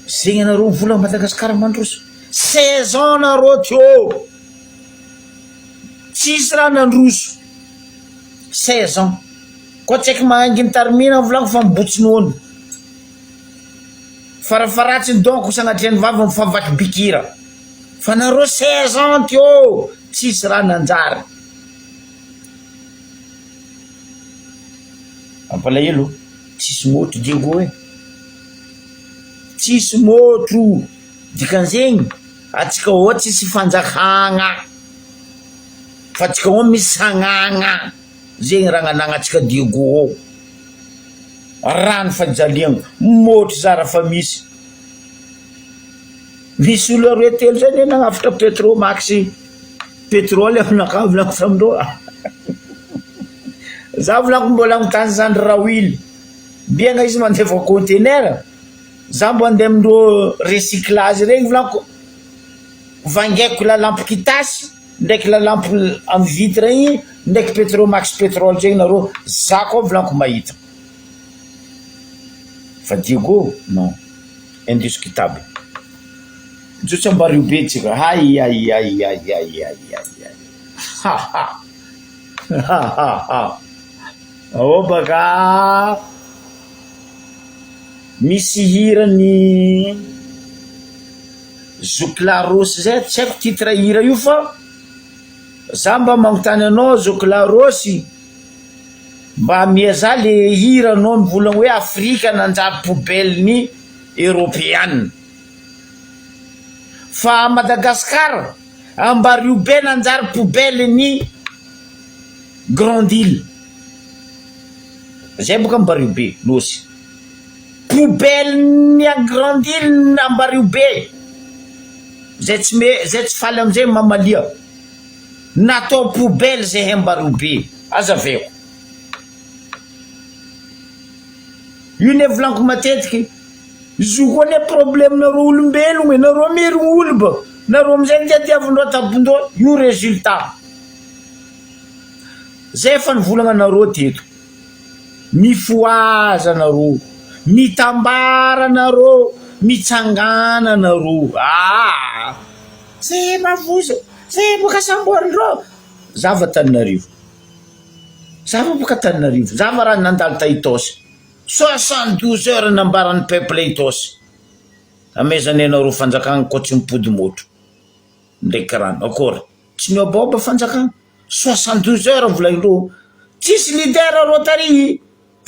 zegny anareo volagna Madagasikara mandroso 16 ans nareo teo tsisy raha nandroso 16 ans koa tsy haiko magnanginy tarimina volako fa mibotsiny ony farafaratsiny donc sagnatriany vava mifavaky bikira fa nareo 16 ans teo tsisy raha nanjary ampalahelo tsisy motro Diego tsisy motro dikan'zegny atsika ô tsisy fanjakagna fa atsika ô misy sagnagna zegny raha gn'anagnatsika Diego rano fajaliagna motro zara fa misy olo aroe telo zany nagnafatra Petromax pétrole aminaka volako samindreo za volako mbola mitany zandry rawily biagna izy mandefa conteneur za mbo andeha amindreo recyclage regny volako vangaiko la lampe kitasy ndraiky la lampe amy vitre igny ndraiky Petromax pétrole zegny nareo za koa volako mahita fa Diego non indiscutable jutsa mbario be tsika ay baka misy hirany Zokla Rosy zay tsy haiko titre hira io fa za mba magnontany anao Zokla Rosy mba miaza le hira anao mivolagna hoe Afrika nanjary poubelle-ny européenne fa Madagasikara ambario be nanjary poubelle-ny Grande Île zay boka ambario be losy poubelle-ny a Grande Île ambario be zay tsy faly amizay mamalia natao poubelle zay ambario be azaveko io ne volaniko matetiky izo koa ne problème nareo olombelogno nareo mirigny olo ba nareo amizay diadiavindreo tabondreo io résultat zay fa nivolagna nareo teto mifoaza nareo mitambara nareo mitsangana nareo zay mavozo zay boka samborindreo zava Tananarivo zava boka Tananarivo zava raha nandalo taitosy 72 heures nambaran'ny peuple itosy amezany anareo fanjakagna koa tsy mipody motro ndraiky rano akory tsy miabaoba fanjakagna 72 heures volaindreo tsisy leader rotary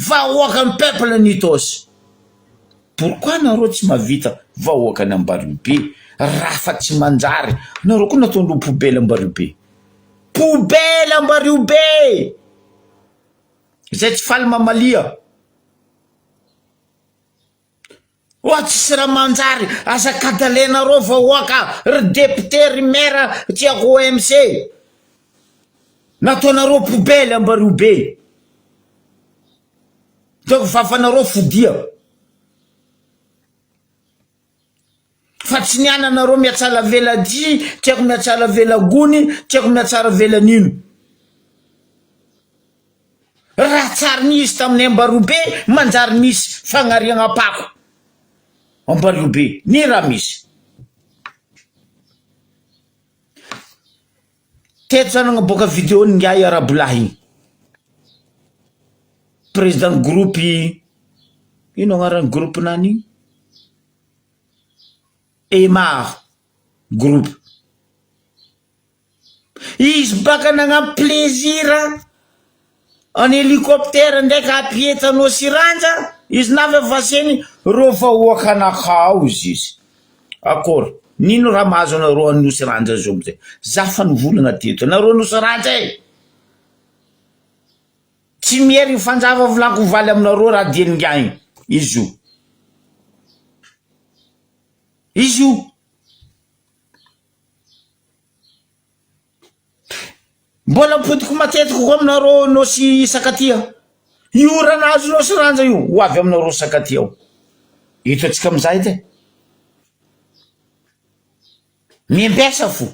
vahoaka ny peuple nitosy pourquoi nareo tsy mavita vahoaka ny ambario be raha fa tsy manjary nareo koa nataondreo poubelle ambareo be poubelle ambareo be zay tsy faly mamalia tsisy raha manjary azakadalenareo vahoaka ry député ry maire tiako OMC nataonareo poubelle ambareo be donc vavanareo fodia fa tsy niananareo miatsala vela di tiako miatsala vela gony tiako miatsara vela nino raha tsara nisy tamin'ny ambareo be manjary misy fagnariagna pako ambareo be ni raha misy teto zany agnaboaka vidéo ngiay arabolahy président groupe ino agnarany groupe nani Emar groupe izy baka nagna plaisir en hélicoptère ndraiky apietanao siranja izy navy vaseny ro vahoaka anakao izy akory nino raha mahazo anareo anosy ranja zao amizay za fa nivolagna teto nareo anosy ranja tsy miery fanjava volako valy aminareo raha dieningaigny izy io mbola mipodiko matetiky koa aminareo nosy sakatia io raha nahazo nosy ranja io ho avy aminareo sakatia ao ito atsika amizay te miambesa fo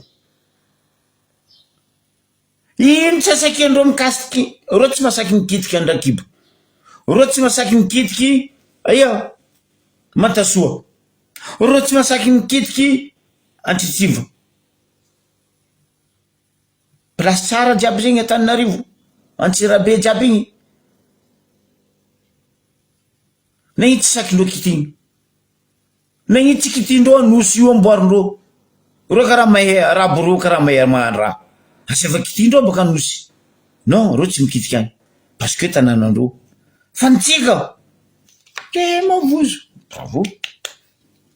ino tsy asakendreo mikasiky reo tsy masaky mikitiky andrakibo reo tsy masaky mikitiky aia Matasoa reo tsy masaky mikitiky Antsitsiva place tsara jiaby zegny Antananarivo Antsirabe jiaby igny nagny tsy sakindreo kitigny nagny tsy kitindreo anosy io amboarindreo reo karaha mahay arabo reo karaha mahay mahandro raha asava kitindreo baka anosy non reo tsy mikitiky agny parce que tanànandreo fa nitsika mavozo bravo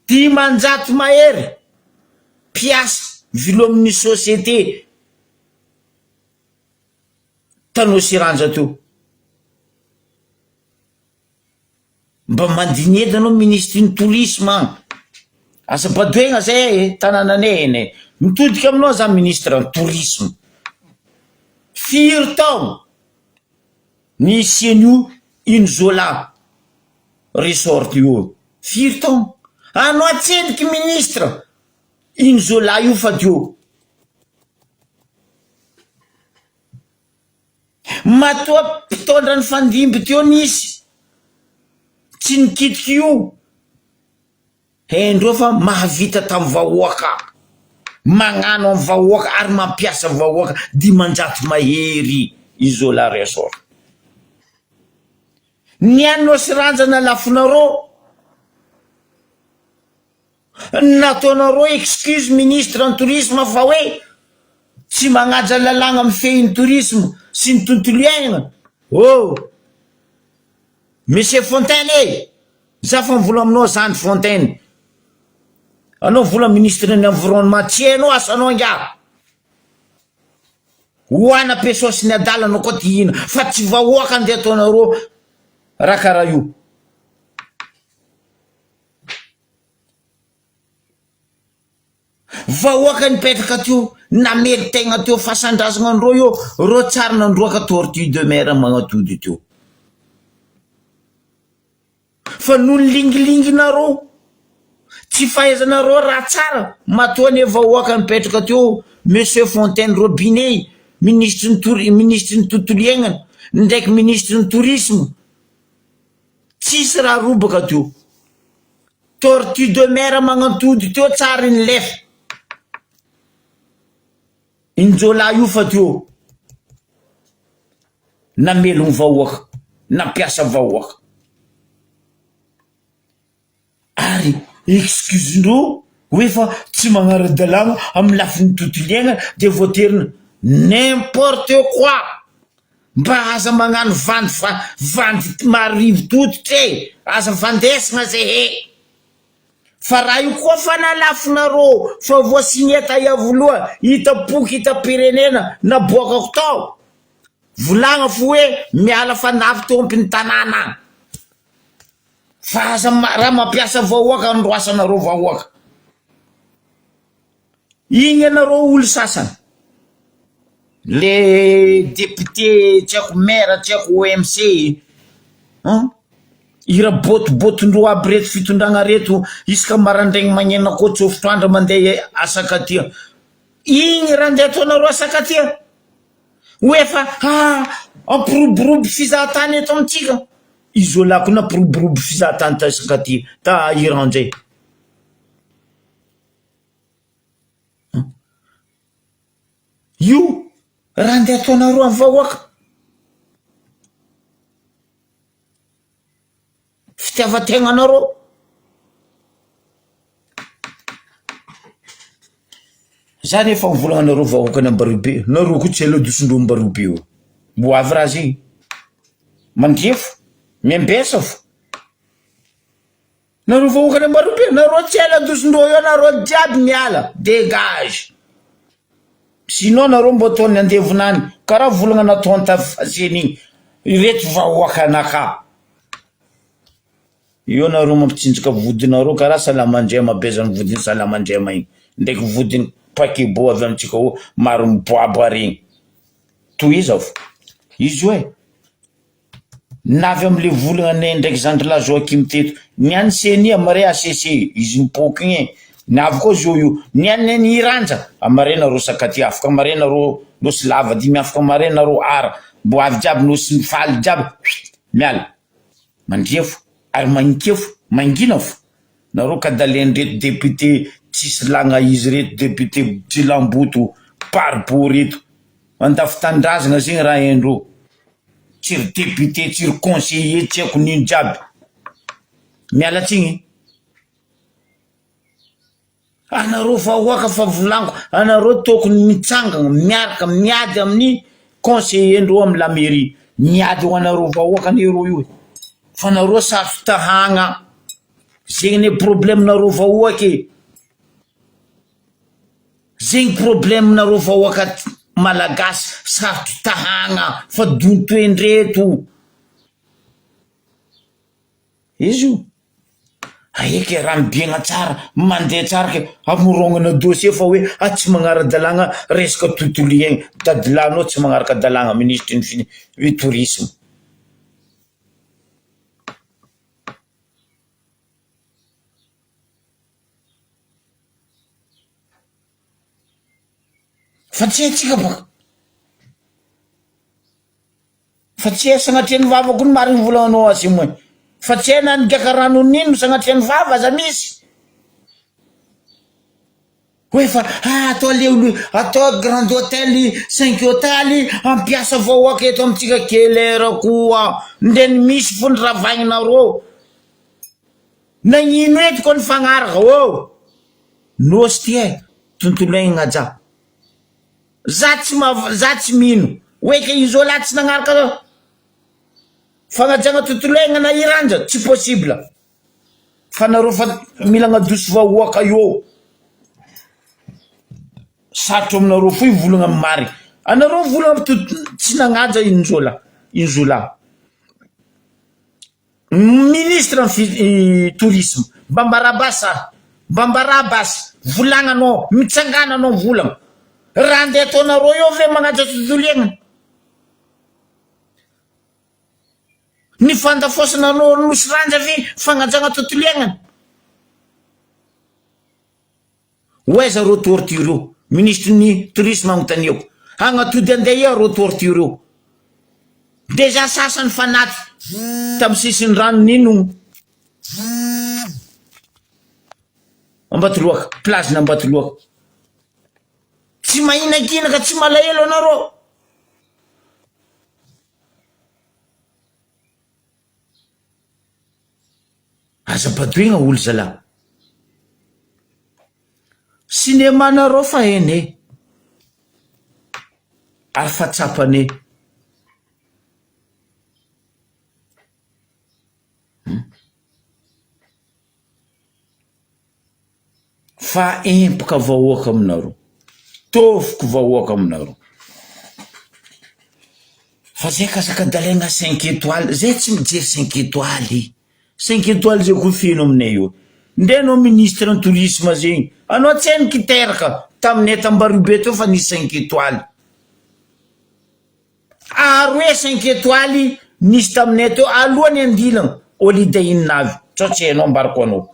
dimanjato mahery piasa vilo amin'ny société tanosy ranja teo mba mandignedy anao ministre ny tourisme asa badoegna zay tanànanay ene mitodika aminao za ministre ny tourisme firy taogno nisy an'io Inzola resort io firy taogno anao atsediky ministre Inzola io fa dio matoa mpitondra ny fandimby teo nisy tsy nikitiky io endreo fa mahavita tamin'ny vahoaka magnano amin'ny vahoaka ary mampiasa vahoaka dimanjato mahery Izola resort nianao sy ranjana lafonareo nataonareo excuse ministre en tourisme fa hoe tsy magnaja lalagna amin'ny fehin'ny tourisme sy ny tontolo iainana monsieur Fontaine za fa mivola aminao zany Fontaine anao vola ministre ny environnement tsy hainao asanao nga hoana pesosy ny adalanao koa ty hina fa tsy vahoaka andeha ataonareo raha karaha io vahoaka nipetraka teo namely tegna teo fasandrasagna andreo io reo tsara nandroaka tortue de mer magnatody teo fa noho ny lingilinginareo tsy fahaizanareo raha tsara matoa ny vahoaka nipetraka teo monsieur Fontaine Robinet ministre ny tontolo iainana ndraiky ministre ny tourisme tsisy raha robaka teo tortue de mer magnatody teo tsara ny lefa Inzola io fa teo namelogny vahoaka nampiasa vahoaka ary excuse-ndreo hoe fa tsy magnara-dalàgna amin'ny lafin'ny tontolo iainana de voaterina n'importe quoi mba aza magnano vandy marivo totitra aza vandesagna zay fa raha io koa fa nalafinareo fa voasineta iavoloa hitapoky hitapirenena naboakako tao volagna fo hoe miala fandavy tompiny tanàna fa aza raha mampiasa vahoaka androasanareo vahoaka igny anareo olo sasany le député tsy haiko maire tsy haiko OMC ira botibotindro aby reto fitondragna reto isaka marandraigny magnena koa tsofotro andro mandeha asakatia igny raha andeha ataonareo asakatia hoe fa ampiroborobo fizahatany eto amitsika izy olako na piroborobo fizahatany ta asakatia ta Iran ndray io raha andeha ataonareo amin'ny vahoaka fitiavategnanareo zany efa mivolagna vahoaka ny Ambarobe nareo koa tsy ela dosindreo Ambarobe io boavy raha zay mandrefo miambesa fo nareo vahoaka ny Ambarobe nareo tsy ela dosindreo io nareo jiaby miala dégage sinon nareo mbo ataony andevonany karaha volagna nataony tafaseny ireto vahoaka anaka io nareo mampitsinjaka vodinareo karaha salamandrema bezany vodiny salamandrema igny ndraiky vodiny pakebo avy amitsika ho maro miboabo regny toiza fo izy hoe navy amle volagna ndraiky zandry la Joakim teto niany seni amare ACC izy mipoky igny navy koa zo io niany ny Iranja amare nareo sakatia afaka amare nareo nosy lava dimy afaka amare nareo ara mbo avy jiaby nosy mifaly jiaby miala mandrefo ary manikefo mangina fo nareo kadaleny reto député tsisy lagna izy reto député Tsilamboto parbo reto andafitandrazana zegny raha endreo tsiry député tsiry conseiller tsy haiko nino jiaby miala tsigny anareo vahoaka fa volango anareo tokony mitsangana miaraka miady amin'ny conseiller ndreo amin'ny la mairie miady ho anareo vahoaka an'ireo io fa nareo sarotra tahagna zegny ne problème nareo vahoaky zegny problème nareo vahoaka malagasy sarotra tahagna fa dontoendreto izy io aeky raha mibiagna tsara mandeha tsara ke amorongana dossier fa hoe tsy magnara-dalagna resaka tontolo iaigny dadilanao tsy magnaraka dalagna ministre ny tourisme fa tsy haitsika baka fa tsy hay sagnatria ny vavako ny mariny volagnanao azy moa fa tsy hay nanigaka rano nino sagnatria ny vava aza misy hoe fa atao leolo atao grand hôtel 5 hôtel ampiasa vahoaka eto amitsika kelera koa ndeny misy fo ny ravagninareo nagnino eto koa ny fagnaraka nosy ty tontolo aigna za tsy mino hoe ke izy ola tsy nagnaraka fagnajagna tontolo aigna na Iranja tsy possible fa nareo fa mila gnadosy vahoaka io sarotro aminareo fo volagna amin'ny mary anareo volagna tsy nagnaja inzola ministre tourisme Bambarabas volagnanao mitsangananao volagna raha andeha ataonareo io ve magnaja tontolo iaigna ny fandafosananao nosy ranja ve fagnajagna tontolo iaigna oaiza reo torture io ministre ny tourisme agnontaniako agnatody andeha ia reo torture io deja sasany fanaty tamy sisiny rano nino Ambatoloaka plazina Ambatoloaka tsy mahinakinaka tsy malahelo anareo aza badoigna olo zala cinéma nareo fa ene ary fa tsapane fa empaka vahoaka aminareo, tofoko vahoaka aminareo. Fa zay kasakadalaigna 5 étoiles, zay tsy mijery 5 étoiles. 5 étoiles zay ko feno aminay io. Ndenao ministre en tourisme zegny, anao tsy hainy kiteraka taminay Tambaribe teo fa nisy 5 étoiles. Aroe 5 étoiles nisy taminay teo alohany andilana holiday inn avy, sao tsy hainao ambarako anao.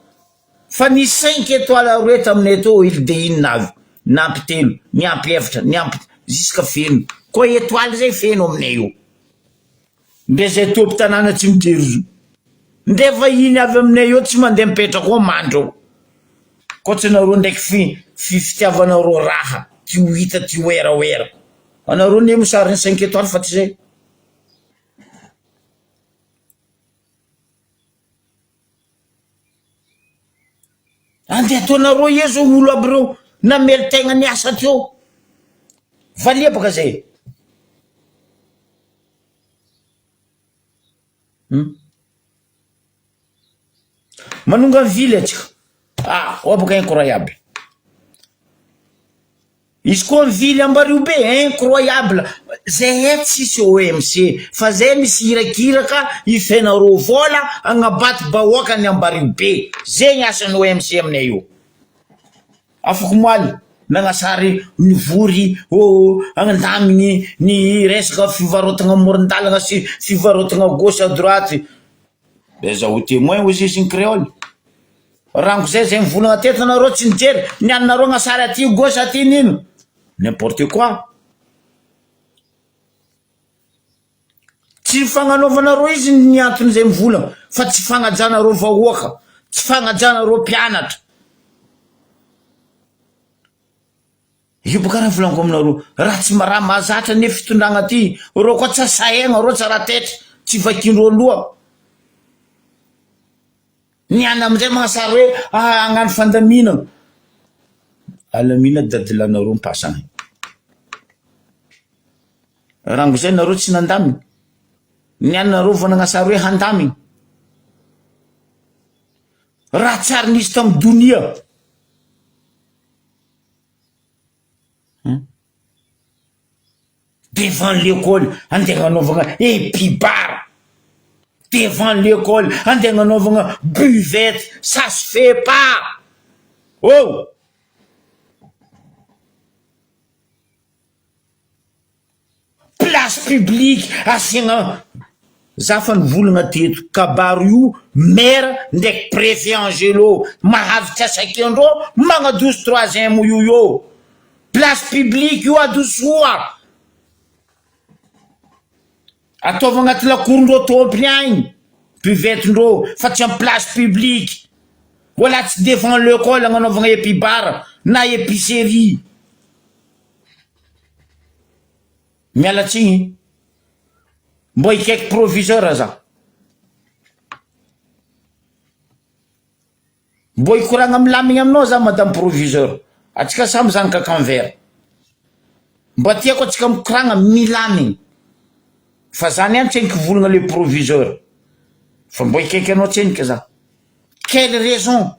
Fa nisy 5 étoiles aroe taminay teo holiday inn avy, niampy 3, niampy 4, niampy jusqu'à feno. Ko étoile zay feno aminay io. Nde zay topo tanàna tsy mijery zo. Nde vahiny avy aminay io tsy mandeha mipetraka ao mandro. Ko tsy nareo ndraiky fifitiavanareo raha, ty ho hita ty hoera. Anareo ne mosariny 5 étoiles fa tsy zay. Andeha ataonareo ezo olo aby reo namely tegna niasa teo. Valia baka zay. Manonga vily atsika. Oa baka incroyable. Izy koa vily Ambaribe incroyable. Zay tsisy OMC. Fa zay misy hirakiraka ifenareo vola agnabaty bahoaka ny Ambaribe. Zay ny asan'ny OMC aminay io. Afaka moaly nagnasary nivory agnandamigny ny resaka fivarotagna amoron-dalagna sy fivarotagna gauche à droite. Beza ho témoin aussi sin créole. Rango zay mivolagna teto nareo tsy nijery, nianareo agnasary aty gauche aty nino. N'importe quoi. Tsy fagnanaovanareo izy ny antony zay mivolagna, fa tsy fagnajanareo vahoaka, tsy fagnajanareo mpianatra. Io baka raha volaniko aminareo, raha tsy raha mahazatra ne fitondragna ty, reo koa tsy saegna, reo tsy raha tetra, tsy vakindreo loha. Niana amizay magnasary hoe agnano fandaminana. Alamina dadilanareo mipasana. Rango zay nareo tsy nandamina. Nianareo vao nagnasary hoe handamina. Raha tsara nisy tamin'ny donia. Devant l'école, andeha anaovagna épibara. Devant l'école, andeha anaovagna buvette, ça se fait pas. Oh! Place publique, asiagna zafa nivolagna teto, kabaro io, maire ndraiky préfet Angelo, mahavitra asakendreo, magnadoso 3e io. Place publique io adosoa. Ataova agnaty lakorondreo tompony agny, buvetendreo, fa tsy amin'ny place publique. Wala tsy devant l'école agnanaovagna épibara na épicerie. Mialatsigny, mbo ikaiky proviseur za. Mbo ikoragna milamigny aminao za madame proviseur. Atsika samy zanaka Canvert. Mbo tiako atsika mikoragna milamigny. Fa zany ihany tsenika volagna le proviseur. Fa mbo ikaiky anao tsenika za. Quelle raison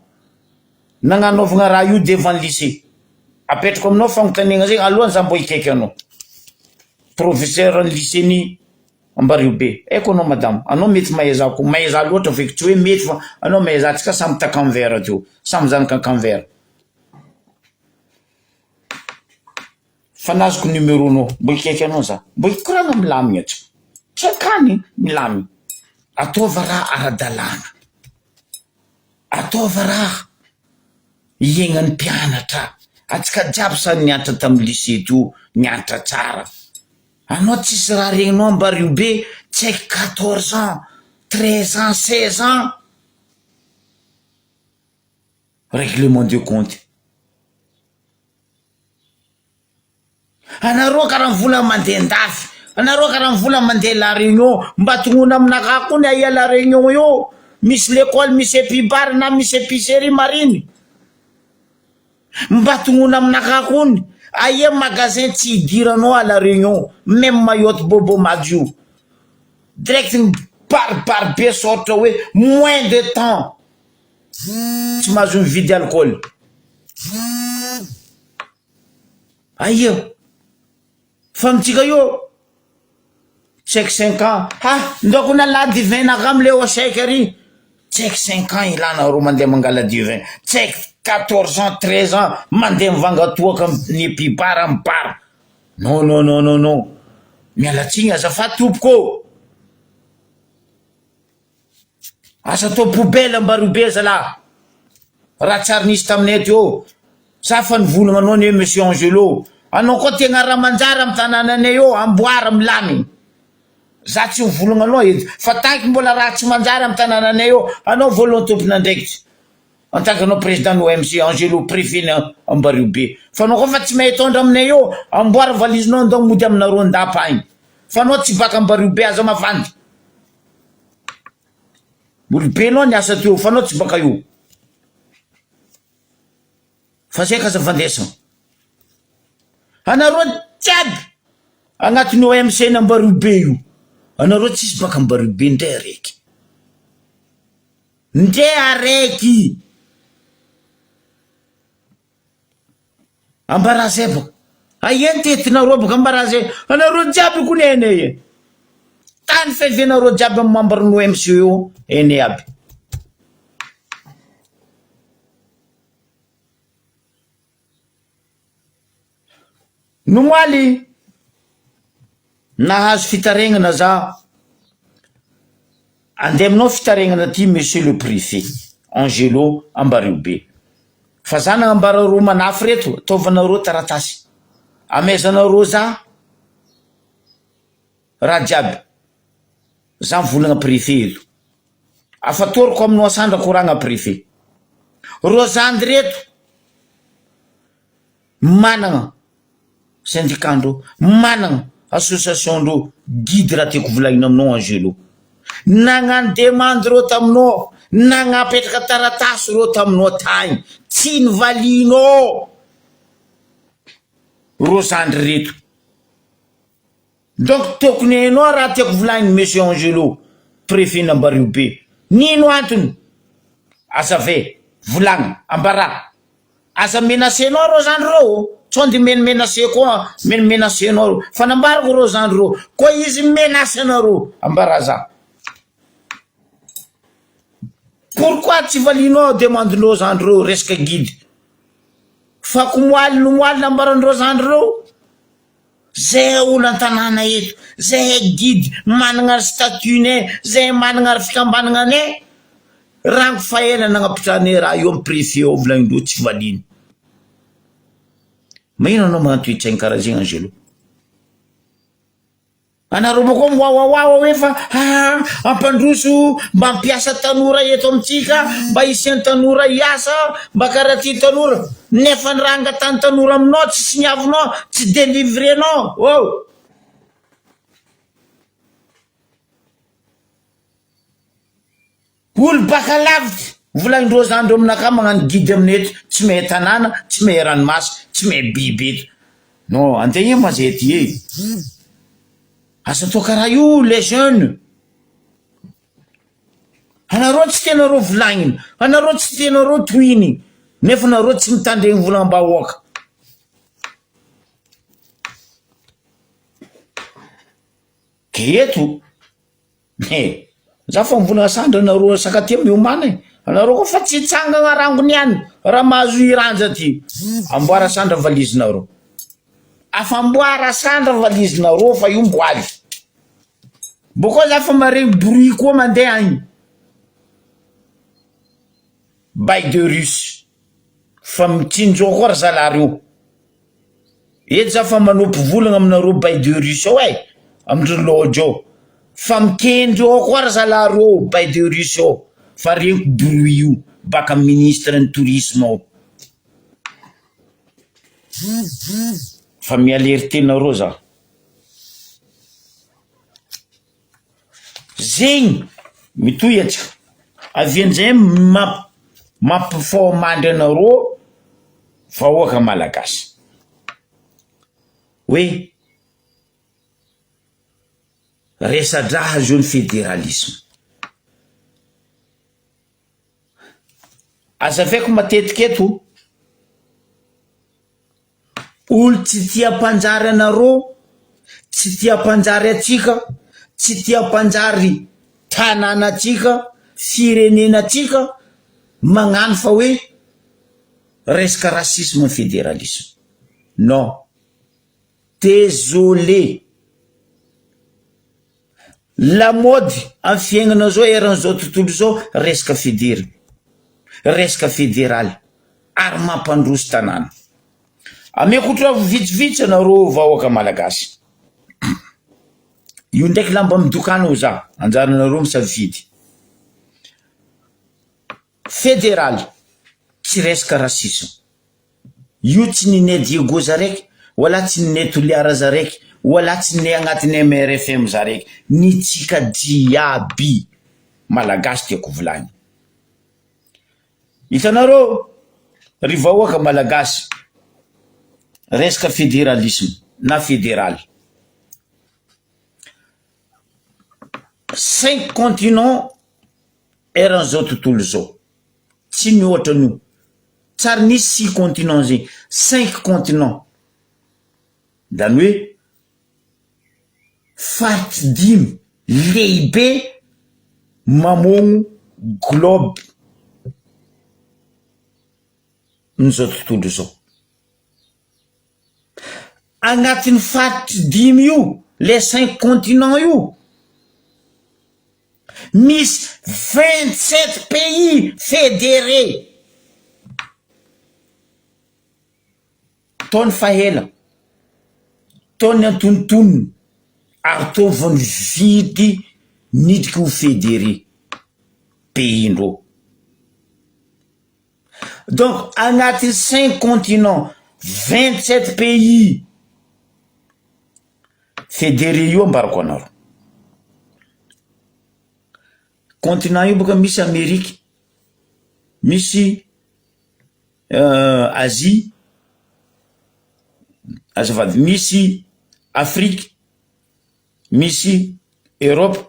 nagnanaovagna raha io devant lycée? Apetrako aminao fagnontaniagna zegny, alohany za mbo ikaiky anao. Proviseur ny lycée ni Ambaribe. Eko anao madame, anao mety mahaiza ko, mahaiza loatra feky tsy hoe mety fa anao mahaiza, atsika samy ta Canvert teo, samy zanaka Canvert. Fa nazoko numéro anao, mbo ikaiky anao za, mbo ikoragna milamigny atsika. Tsy akany milamigny. Ataova raha ara-dalàna. Ataova raha iaignan'ny mpianatra. Atsika jiaby samy nianatra tamin'ny lycée teo, nianatra tsara. Anao tsisy raha regninao Ambaribe, tsy haiko 14 ans, 13 ans, 16 ans. Règlement de compte. Anareo karaha mivola mandeha andafy, anareo karaha mivola mandeha la réunion, mba tongona aminaka koa ny aia la réunion io. Misy l'école, misy épibara na misy épicerie mariny. Mba tongona aminaka koa ny aia magasin tsy idiranao à la réunion, même maillot bobo madio. Direct barbe sorte hoe moins de temps. Tsy mahazo mividy alcool. Aia fa mitsika io tsaiky 5 ans ndako nala divin naka amle osaika ary tsaiky 5 ans ilana ro mandeha mangala divin tsaiky 14 ans 13 ans mandeha mivangatoaka ny pibara mibara non non non non non mialatsiny azafady tompoko asa to poubelle ambarobe zala raha tsary nisy taminay eo sa fa nivolagna anao ny monsieur Angelo anao koa tegna raha manjara amy tanànanay eo amboara milamy za tsy mivolagna anao edy fa tanky mbola raha tsy manjara amy tanànanay eo anao voalohany tompona andraikitra en tant que anao président no MC Angelo préfet Ambaribe fa anao koa fa tsy mahay tondra aminay eo amboara valizinao andao mody aminareo andapa agny fa anao tsy baka Ambaribe aza mavandy olobe anao ny asa teo fa anao tsy baka io fa zay ka zavandesana anareo jiaby agnatin'ny OMC n'Ambaribe io anareo tsisy baka Ambaribe ndray araiky ambarazay baka aia tetinareo baka ambarazay anareo jiaby kony enay tany fiavianareo jiaby amy membre-ny OMC io enay aby nomaly nahazo fitaregnana za andeha aminao fitaregnana ty monsieur le préfet Angelo Ambaribe fa za nagnambarareo manafy reto ataovanareo taratasy amezanareo za raha jiaby za mivolagna préfet eto afatoriko aminao asandra koragna préfet rozandy reto managna syndicandro managna association ro guide raha tiako volagnina aminao Angelo nagnano demande reo taminao nagnapetraka taratasy reo taminao tagny tsy nivalinao rozandry reto donc tokony hainao raha tiako volagniny monsieur Angelo préfet n'Ambaribe nino antony azave volagna ambara aza menacenao rozandry reo tsondy menase koa menasenao fa nambarako rozandry reo koa izy menasy anareo ambaraza pourquoi tsy valinao demandinao zandry reo resaka guide fa komoaly nomoaly nambarandreo zandry reo zay olo an-tanàna eto zay guide managna ary statut-nay zay managna ary fikambanagna anay rango faela nagnapitranay raha io amy préfet eo volagnindreo tsy valiny maino anao mantoetsaigny karaha zegny Angelo anareo moa koa miwawawawa hoe fa ampandroso mba mpiasa tanora eto amitsika mba isian'ny tanora hiasa mba karaha ty tanora nefa ny raha angatany tanora aminao tsy signavinao tsy délivrenao olo baka lavitra volagnindreo zandreo aminaka magnano guide aminay eto tsy mahay tanàna tsy mahay ranomasy tsy mahay biby eto non antegna ma zay ty asa to karaha io les jeunes anareo tsy tenareo volagniny anareo tsy tenareo toiny nefa anareo tsy mitandregny volagna-bahoaka ke eto za fa mivolagna sandra anareo sakaty miomana anareo koa fa tsy hitsangagna rangony ihany raha mahazo iranja ty amboara sandra valizinareo afamboara sandra valizinareo fa io mboaly bokoa za fa maregny bruit koa mandeha agny bay de russe fa mitsinjo koa ry zalareo eto za fa manompo volagna aminareo bay de russe ao amindry lojo ao fa mikendro ao koa ry zalareo bay de russe ao fa regniko bruit io baka ministre ny tourisme ao fa mialertenareo za zegny mitohatra avian'izay mampifahomandry anareo vahoaka malagasy hoe resadraha zao ny fédéralisme azavaiko matetika eto olo tsy tia mpanjary anareo, tsy tia mpanjary atsika, tsy tia mpanjary tanànatsika, firenenatsika, magnano fa hoe resaka rasisme fédéralisme. Non, désolé. La mode amin'ny fiaignana zao eran'izao tontolo zao resaka resaka fédéral ary mampandroso tanàna. Ameko otra vitsivitsy anareo vahoaka malagasy. Io ndraiky lamba midokana ho za anjaranareo misafidy. Fédéral tsy resaka rasisme. Io tsy ninay Diego zaraiky, wala tsy ninay Toliara zaraiky, wala tsy ninay agnatin'ny MRFM zaraiky, ny tsika jiaby malagasy tiako volagny. Hitanareo ry vahoaka malagasy, resaka fédéralisme na fédéral. 5 continents eran'izao tontolo zao. Tsy mihoatra an'io. Tsary nisy 6 continents zegny, 5 continents. Zany hoe faritsy 5 lehibe mamogno globe n'izao tontolo zao. Agnatin'ny faritsy 5 io, les 5 continents io, misy 27 pays fédérés. Taony fahela, taony antonontonony, ary tao vao nividy nidriky ho fédéré pays-ndreo. Donc agnatin'ny 5 continents, 27 pays fédéré io ambarako anaro. Continent io boka misy Amérique, misy Asie, azafady, misy Afrique, misy Europe,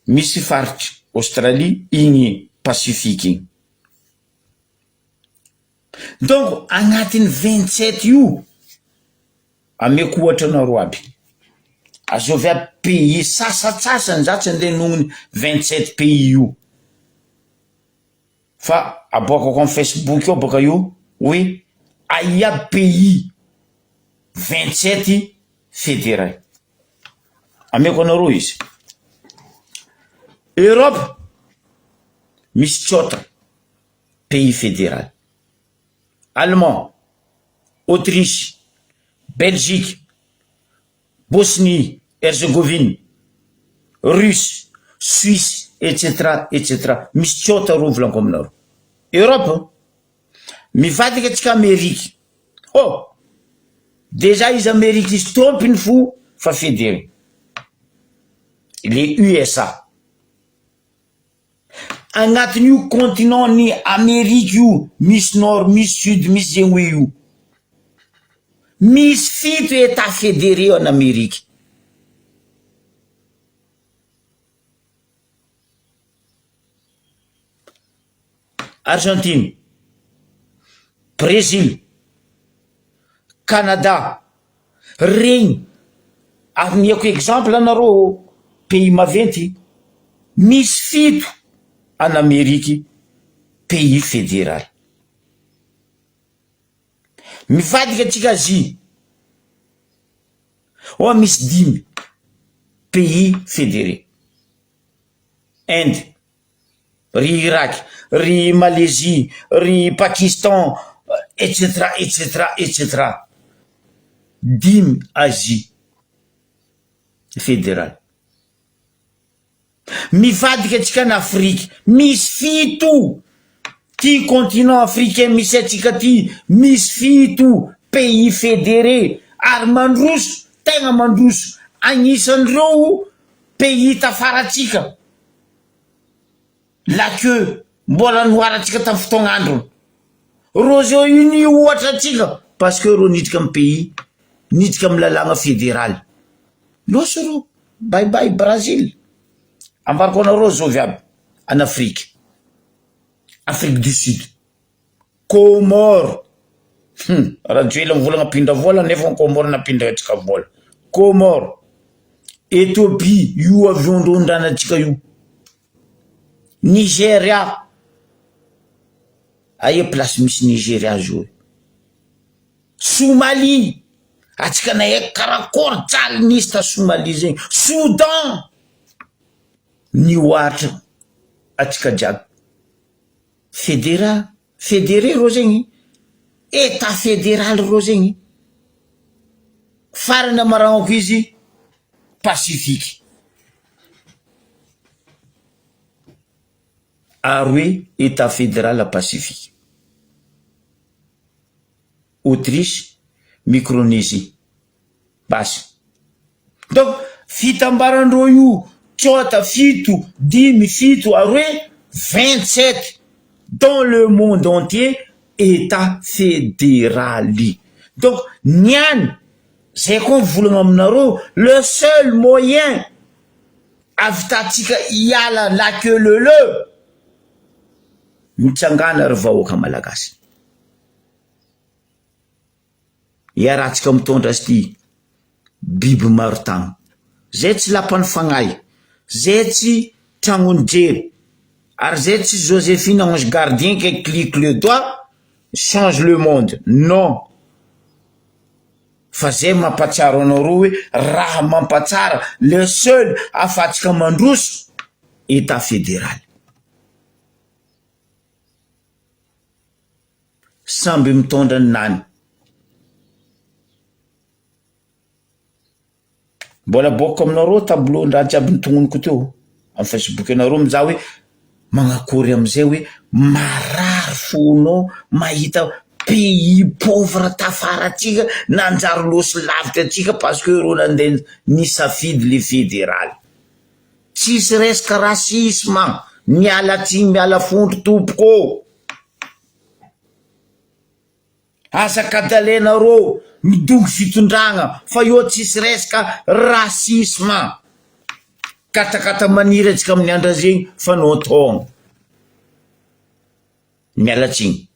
misy faritry Australie, igny Pacifique igny. Donc agnatin'ny 27 io, ameko ohatra anaro aby. Azovy aby pays sasatsasany zatsy andeha nohony 27 pays io. Fa aboakako amin'ny Facebook ao baka io, hoe aia pays 27 fédérés. Ameko anaro izy. Europe, misy 18 pays fédéral. Allemand, Autriche, Belgique, Bosnie, Herzégovine, Russe, Suisse, etc., etc. Misy 18 rovolako aminaro. Europe, mivadika atsika Amérique. Oh, déjà izy Amérique izy tompiny fo fa fédéré. Les USA. Agnatin'io continent ny Amérique io, misy nord, misy sud, misy zegny io. Misy 7 état fédéré en Amérique. Argentine, Brésil, Canada, regny amiako exemple anareo pays maventy, misy 7 en Amérique pays fédéral. Mivadika atsika Asie, oh misy 5 pays fédérés. Inde, ry Irak, ry Malaisie, ry Pakistan, etc., etc., etc. 5 Asie fédéral. Mivadika atsika en Afrique, misy 7 ty continent africain misy atsika ty, misy 7 pays fédérés, ary mandroso, tegna mandroso, agnisan'ireo pays tafaratsika. La queue mbola noharatsika tamin'ny fotoagn'andro. Royaume-Uni ohatra atsika, parce que ro nidika amin'ny pays, nidika amin'ny lalàna fédéral. Loso ro, bye bye Brazil. Ambarako anareo zao viaby, en Afrique. Afrique du Sud, Comores, raha joela mivolagna pindra vola nefa Comore napindra antsika vola. Comore, Éthiopie, io avion ndrondranatsika io. Nigeria, aia place misy Nigeria zao. Somalie, atsika nahay karakory jaly nisy ta Somalie zegny. Soudan, ny ohatra atsika jiaby. Fédéré rô zegny, état fédéral rô zegny. Farany amaragno izy Pacifique. Aroe état fédéral Pacifique. Autriche, Micronésie. Basy. Donc fitambarandreo io tsota fito dimy fito aroe 27 dans le monde entier état fédérali. Donc niany zay koa volagna aminareo, le seul moyen avitatsika iala la queue leu mitsangana ry vahoaka malagasy. Iarahantsika mitondra azy ty biby maro tagno. Zay tsy lapan'ny fagnahy, zay tsy tragnony jery, ary zay tsy Joséphine Ange Gardien qui clique le doigt change le monde. Non. Fa zay mampatsaro anareo hoe raha mampatsara le seul afatsika mandroso état fédéral. Samby mitondra ny nany. Mbola boko aminareo tableau ndraha jiaby nitongoniko teo amin'ny Facebook anareo mizaha hoe magnakory amizay hoe marary fonao mahita pays pauvre tafaratsika nanjary losy lavitra atsika parce que rô nandeha nisafidy le fédéral. Tsisy resaka racisme, miala tsiny miala fondro tompoko. Asakadalenareo midogo fitondragna fa io tsisy resaka racisme. Katakata maniry atsika amin'ny andra zegny fa nao taogno. Miala tsiny.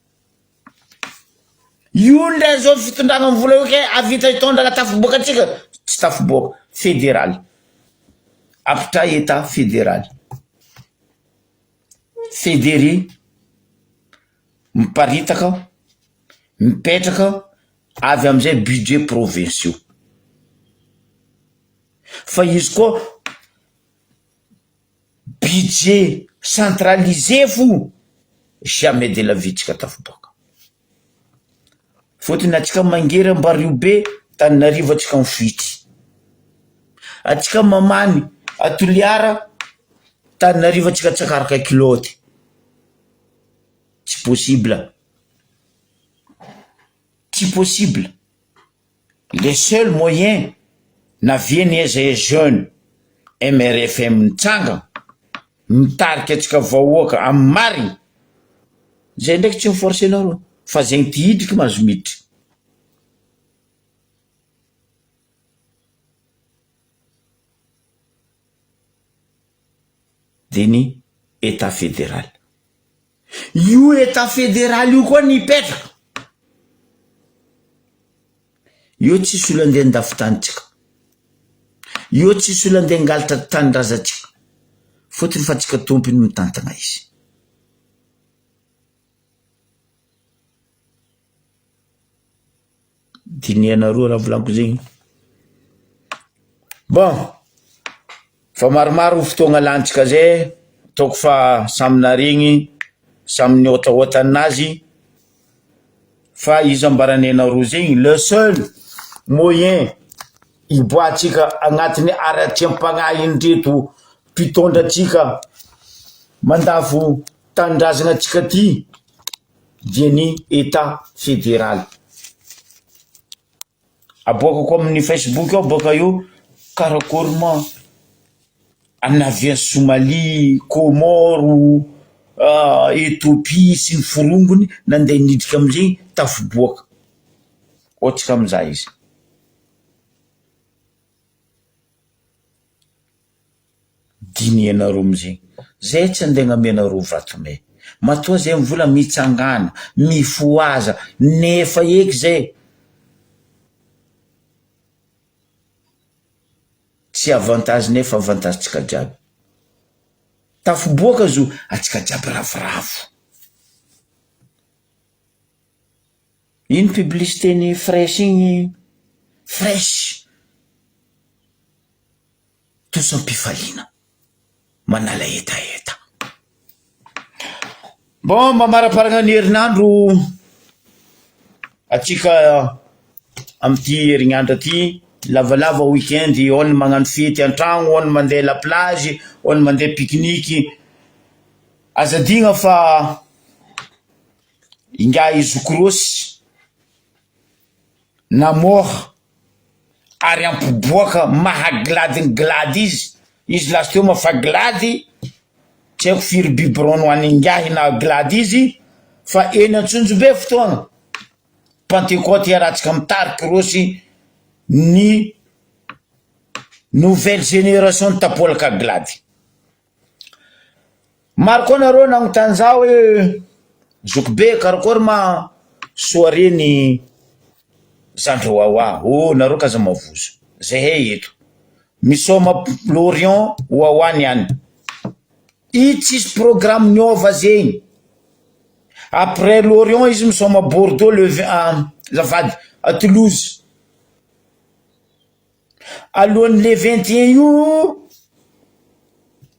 Io ndray zao fitondragna mivola hoe ke avita hitondra tafiboaka atsika, tsy tafiboaka fédéral. Apitra état fédéral. Fédéré, miparitaka, mipetraka avy amizay budget provinciaux. Fa izy koa budget centralisé fou, jamais de la vie tsika tafiboaka. Fotony atsika mangery Ambario be Tananarivo atsika mifity. Atsika mamany Toliara Tananarivo atsika tsakaraka kiloty. Tsy possible. Tsy possible. Le seul moyen na vieny ezay jeune MRFM nitsanga mitarika atsika vahoaka amin'ny mariny. Zay ndraiky tsy miforce anareo fa zegny ty hidriky mahazo miditra. Deny état fédéral. Io état fédéral io koa nipetraka. Io tsisy olo andeha andafitanitsika. Io tsisy olo andeha angalatra tanindrazantsika. Fotony fa tsika tompony mitantagna izy. Dinianareo raha volaniko zegny. Bon, fa maromaro fotoagna lantsika zay, toko fa samina regny, samy niôtaôta anazy. Fa izy ambaranenareo zegny, le seul moyen iboatsika agnatiny ara-tiam-pagnahy indreto mpitondratsika mandavo tanindrazana atsika ty dia ny état fédéral. Aboaka koa amin'ny Facebook ao boka io karakory ma anavia Somalie, Comore, Éthiopie sy ny forongony nandeha nidrika amizay tafiboaka. Ohatsika amizay izy. Dinianareo amizay. Zay tsy andeha gnamenareo vatomay. matoa zay mivola mitsangana mifoaza nefa eky zay tsy avantage nefa avantage tsika jiaby tafiboaka zo atsika jiaby ravoravo iny publicité ny fresh igny fresh tosampifaliana manala etaeta bon mamaraparagna ny herinandro atsika amty herignandro aty lavalava weekend on magnano fety antragno on mandeha la plage on mandeha pique-nique azadigna fa inga izokorosy namoha ary ampiboaka mahagladiny izy lasy teo mafaglady tsy haiko firy biberon ho aningahy na glady izy fa eny Antsonjobe fotoagna Pentecôte iarahantsika mitariky rosy ny nouvelle génération tapolaka glady maro koa nareo nagnotany zao hoe Zokibe karakory ma soirée ny Zandro Wawa nareo kaza mavozo zay eto misoma Lorient Wawa niany tsisy programme niova zegny après Lorient izy misoma Bordeaux le zafady à Toulouse alohan'ny le 21 io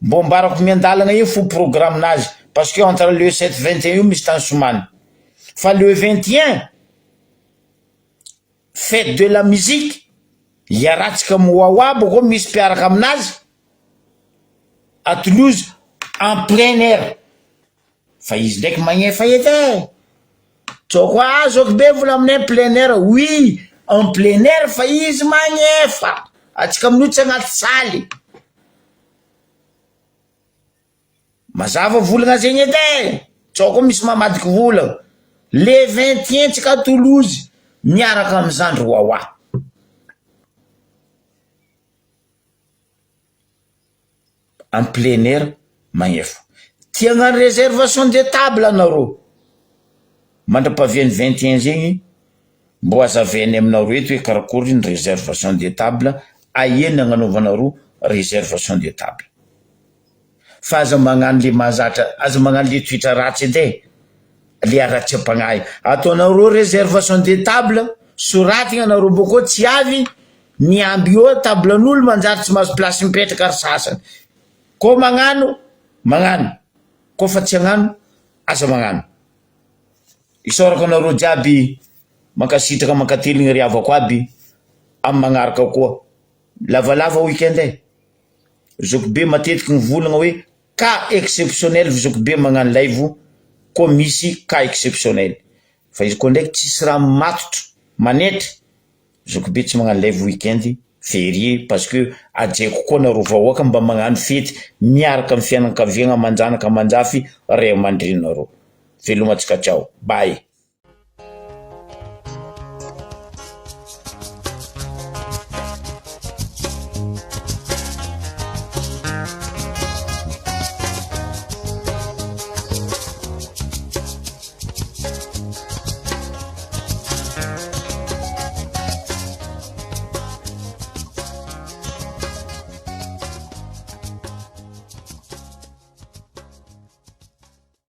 mbarako miandalagna io fo programme nazy parce que entre le 7 21 io misy tany somany fa le 21 fête de la musique iaratsika Wawa boko misy piaraka aminazy à Toulouse en plein air fa izy ndraiky magnefa edy tsoko Zokibe vola aminay plein air oui en plein air fa izy magnefa atsika amin'io tsy agnaty saly mazava volagna zegny edy tsoko misy mamadiky vola le 21 tsika Toulouse miaraka amin'ny Zandro Wawa en plein air magnefa tia hagnano réservation de table anareo mandrapaviany 21 zegny mbo azavainy aminareo eto hoe karakory ny réservation de table aheny agnanaovanareo réservation de table fa aza magnano le mahazatra aza magnano le toetra ratsy edy le aratsam-pagnahy ataonareo réservation de table soratigna anareo boko tsy avy miamby eo table an'olo manjary tsy mahazo place mipetraka ary sasany ko magnano ko fa tsy agnano aza magnano isorako anareo jiaby mankasitraka mankateligny riavako aby amin'ny magnaraka koa lavalava weekend Zokibe matetiky mivolagna hoe cas exceptionnel Zokibe magnano live ko misy cas exceptionnel fa izy koa ndraiky tsisy raha matotro manetry Zokibe tsy magnano live weekend férié parce que ajaiko koa nareo vahoaka mba magnano fety miaraka amin'ny fianakaviagna manjanaka manjafy ray aman-drenareo velomatsika ciao bye